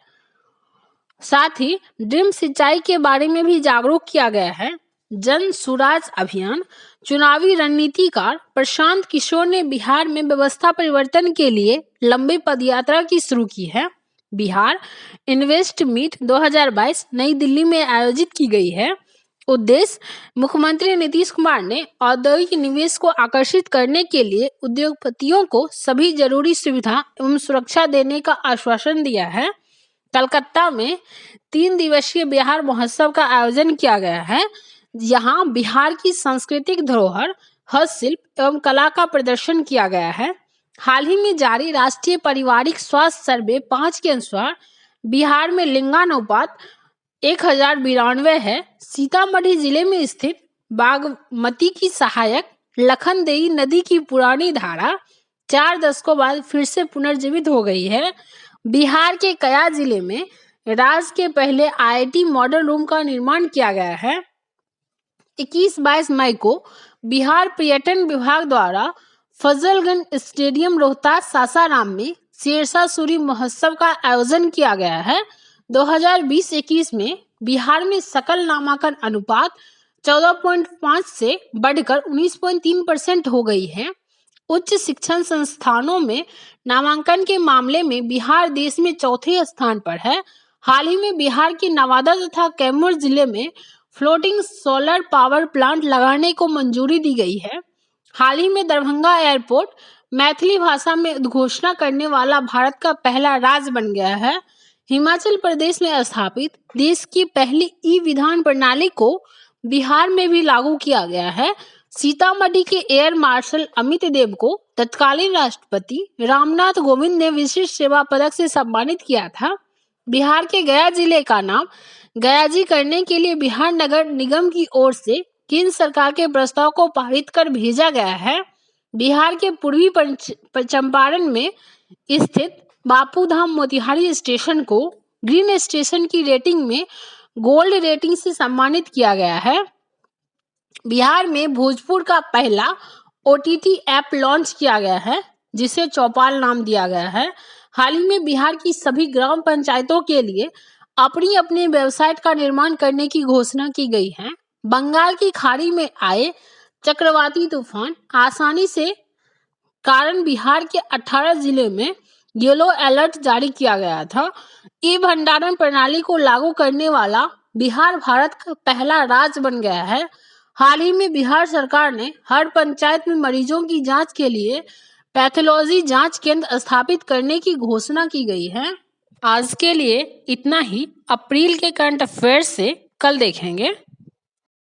साथ ही ड्रिप सिंचाई के बारे में भी जागरूक किया गया है। जन सुराज अभियान। चुनावी रणनीतिकार प्रशांत किशोर ने बिहार में व्यवस्था परिवर्तन के लिए लंबी पदयात्रा की शुरू की है। बिहार इन्वेस्ट मीट 2022 नई दिल्ली में आयोजित की गई है। उद्देश्य, मुख्यमंत्री नीतीश कुमार ने औद्योगिक निवेश को आकर्षित करने के लिए उद्योगपतियों को सभी जरूरी सुविधा एवं सुरक्षा देने का आश्वासन दिया है। कलकत्ता में 3 दिवसीय बिहार महोत्सव का आयोजन किया गया है। यहाँ बिहार की सांस्कृतिक धरोहर, हस्तशिल्प एवं कला का प्रदर्शन किया गया है। हाल ही में जारी राष्ट्रीय पारिवारिक स्वास्थ्य सर्वे 5 के अनुसार बिहार में लिंगानुपात 1092 है। सीतामढ़ी जिले में स्थित बागमती की सहायक लखनदेई नदी की पुरानी धारा 4 दशकों बाद फिर से पुनर्जीवित हो गई है। बिहार के गया जिले में राज्य के पहले IIT मॉडल रूम का निर्माण किया गया है। 21-22 मई को बिहार पर्यटन विभाग द्वारा फजलगंज स्टेडियम रोहतास सासाराम में शेरशाह सूरी महोत्सव का आयोजन किया गया है। 2020-21 में बिहार में सकल नामांकन अनुपात 14.5 से बढ़कर 19.3% हो गई है। उच्च शिक्षण संस्थानों में नामांकन के मामले में बिहार देश में चौथे स्थान पर है। हाल ही में बिहार के नवादा तथा कैमूर जिले में फ्लोटिंग सोलर पावर प्लांट लगाने को मंजूरी दी गई है। हाल ही में दरभंगा एयरपोर्ट मैथिली भाषा में उद्घोषणा करने वाला भारत का पहला राज्य बन गया है। हिमाचल प्रदेश में स्थापित देश की पहली ई-विधान प्रणाली को बिहार में भी लागू किया गया है। सीतामढ़ी के एयर मार्शल अमित देव को तत्कालीन राष्ट्रपति रामनाथ कोविंद ने विशिष्ट सेवा पदक से सम्मानित किया था। बिहार के गया जिले का नाम गयाजी करने के लिए बिहार नगर निगम की ओर से केंद्र सरकार के प्रस्ताव को पारित कर भेजा गया है। बिहार के पूर्वी चंपारण में स्थित बापूधाम मोतिहारी स्टेशन को ग्रीन स्टेशन की रेटिंग में गोल्ड रेटिंग से सम्मानित किया गया है। बिहार में भोजपुर का पहला OTT ऐप लॉन्च किया गया है, जिसे चौपाल नाम दिया गया है। हाल ही में बिहार की सभी ग्राम पंचायतों के लिए अपनी अपनी वेबसाइट का निर्माण करने की घोषणा की गई है। बंगाल की खाड़ी में आए चक्रवाती तूफान आसानी से कारण बिहार के 18 जिले में येलो अलर्ट जारी किया गया था। ई भंडारण प्रणाली को लागू करने वाला बिहार भारत का पहला राज्य बन गया है। हाल ही में बिहार सरकार ने हर पंचायत में मरीजों की जांच के लिए पैथोलॉजी जांच केंद्र स्थापित करने की घोषणा की गई है। आज के लिए इतना ही। अप्रैल के करंट अफेयर्स से कल देखेंगे।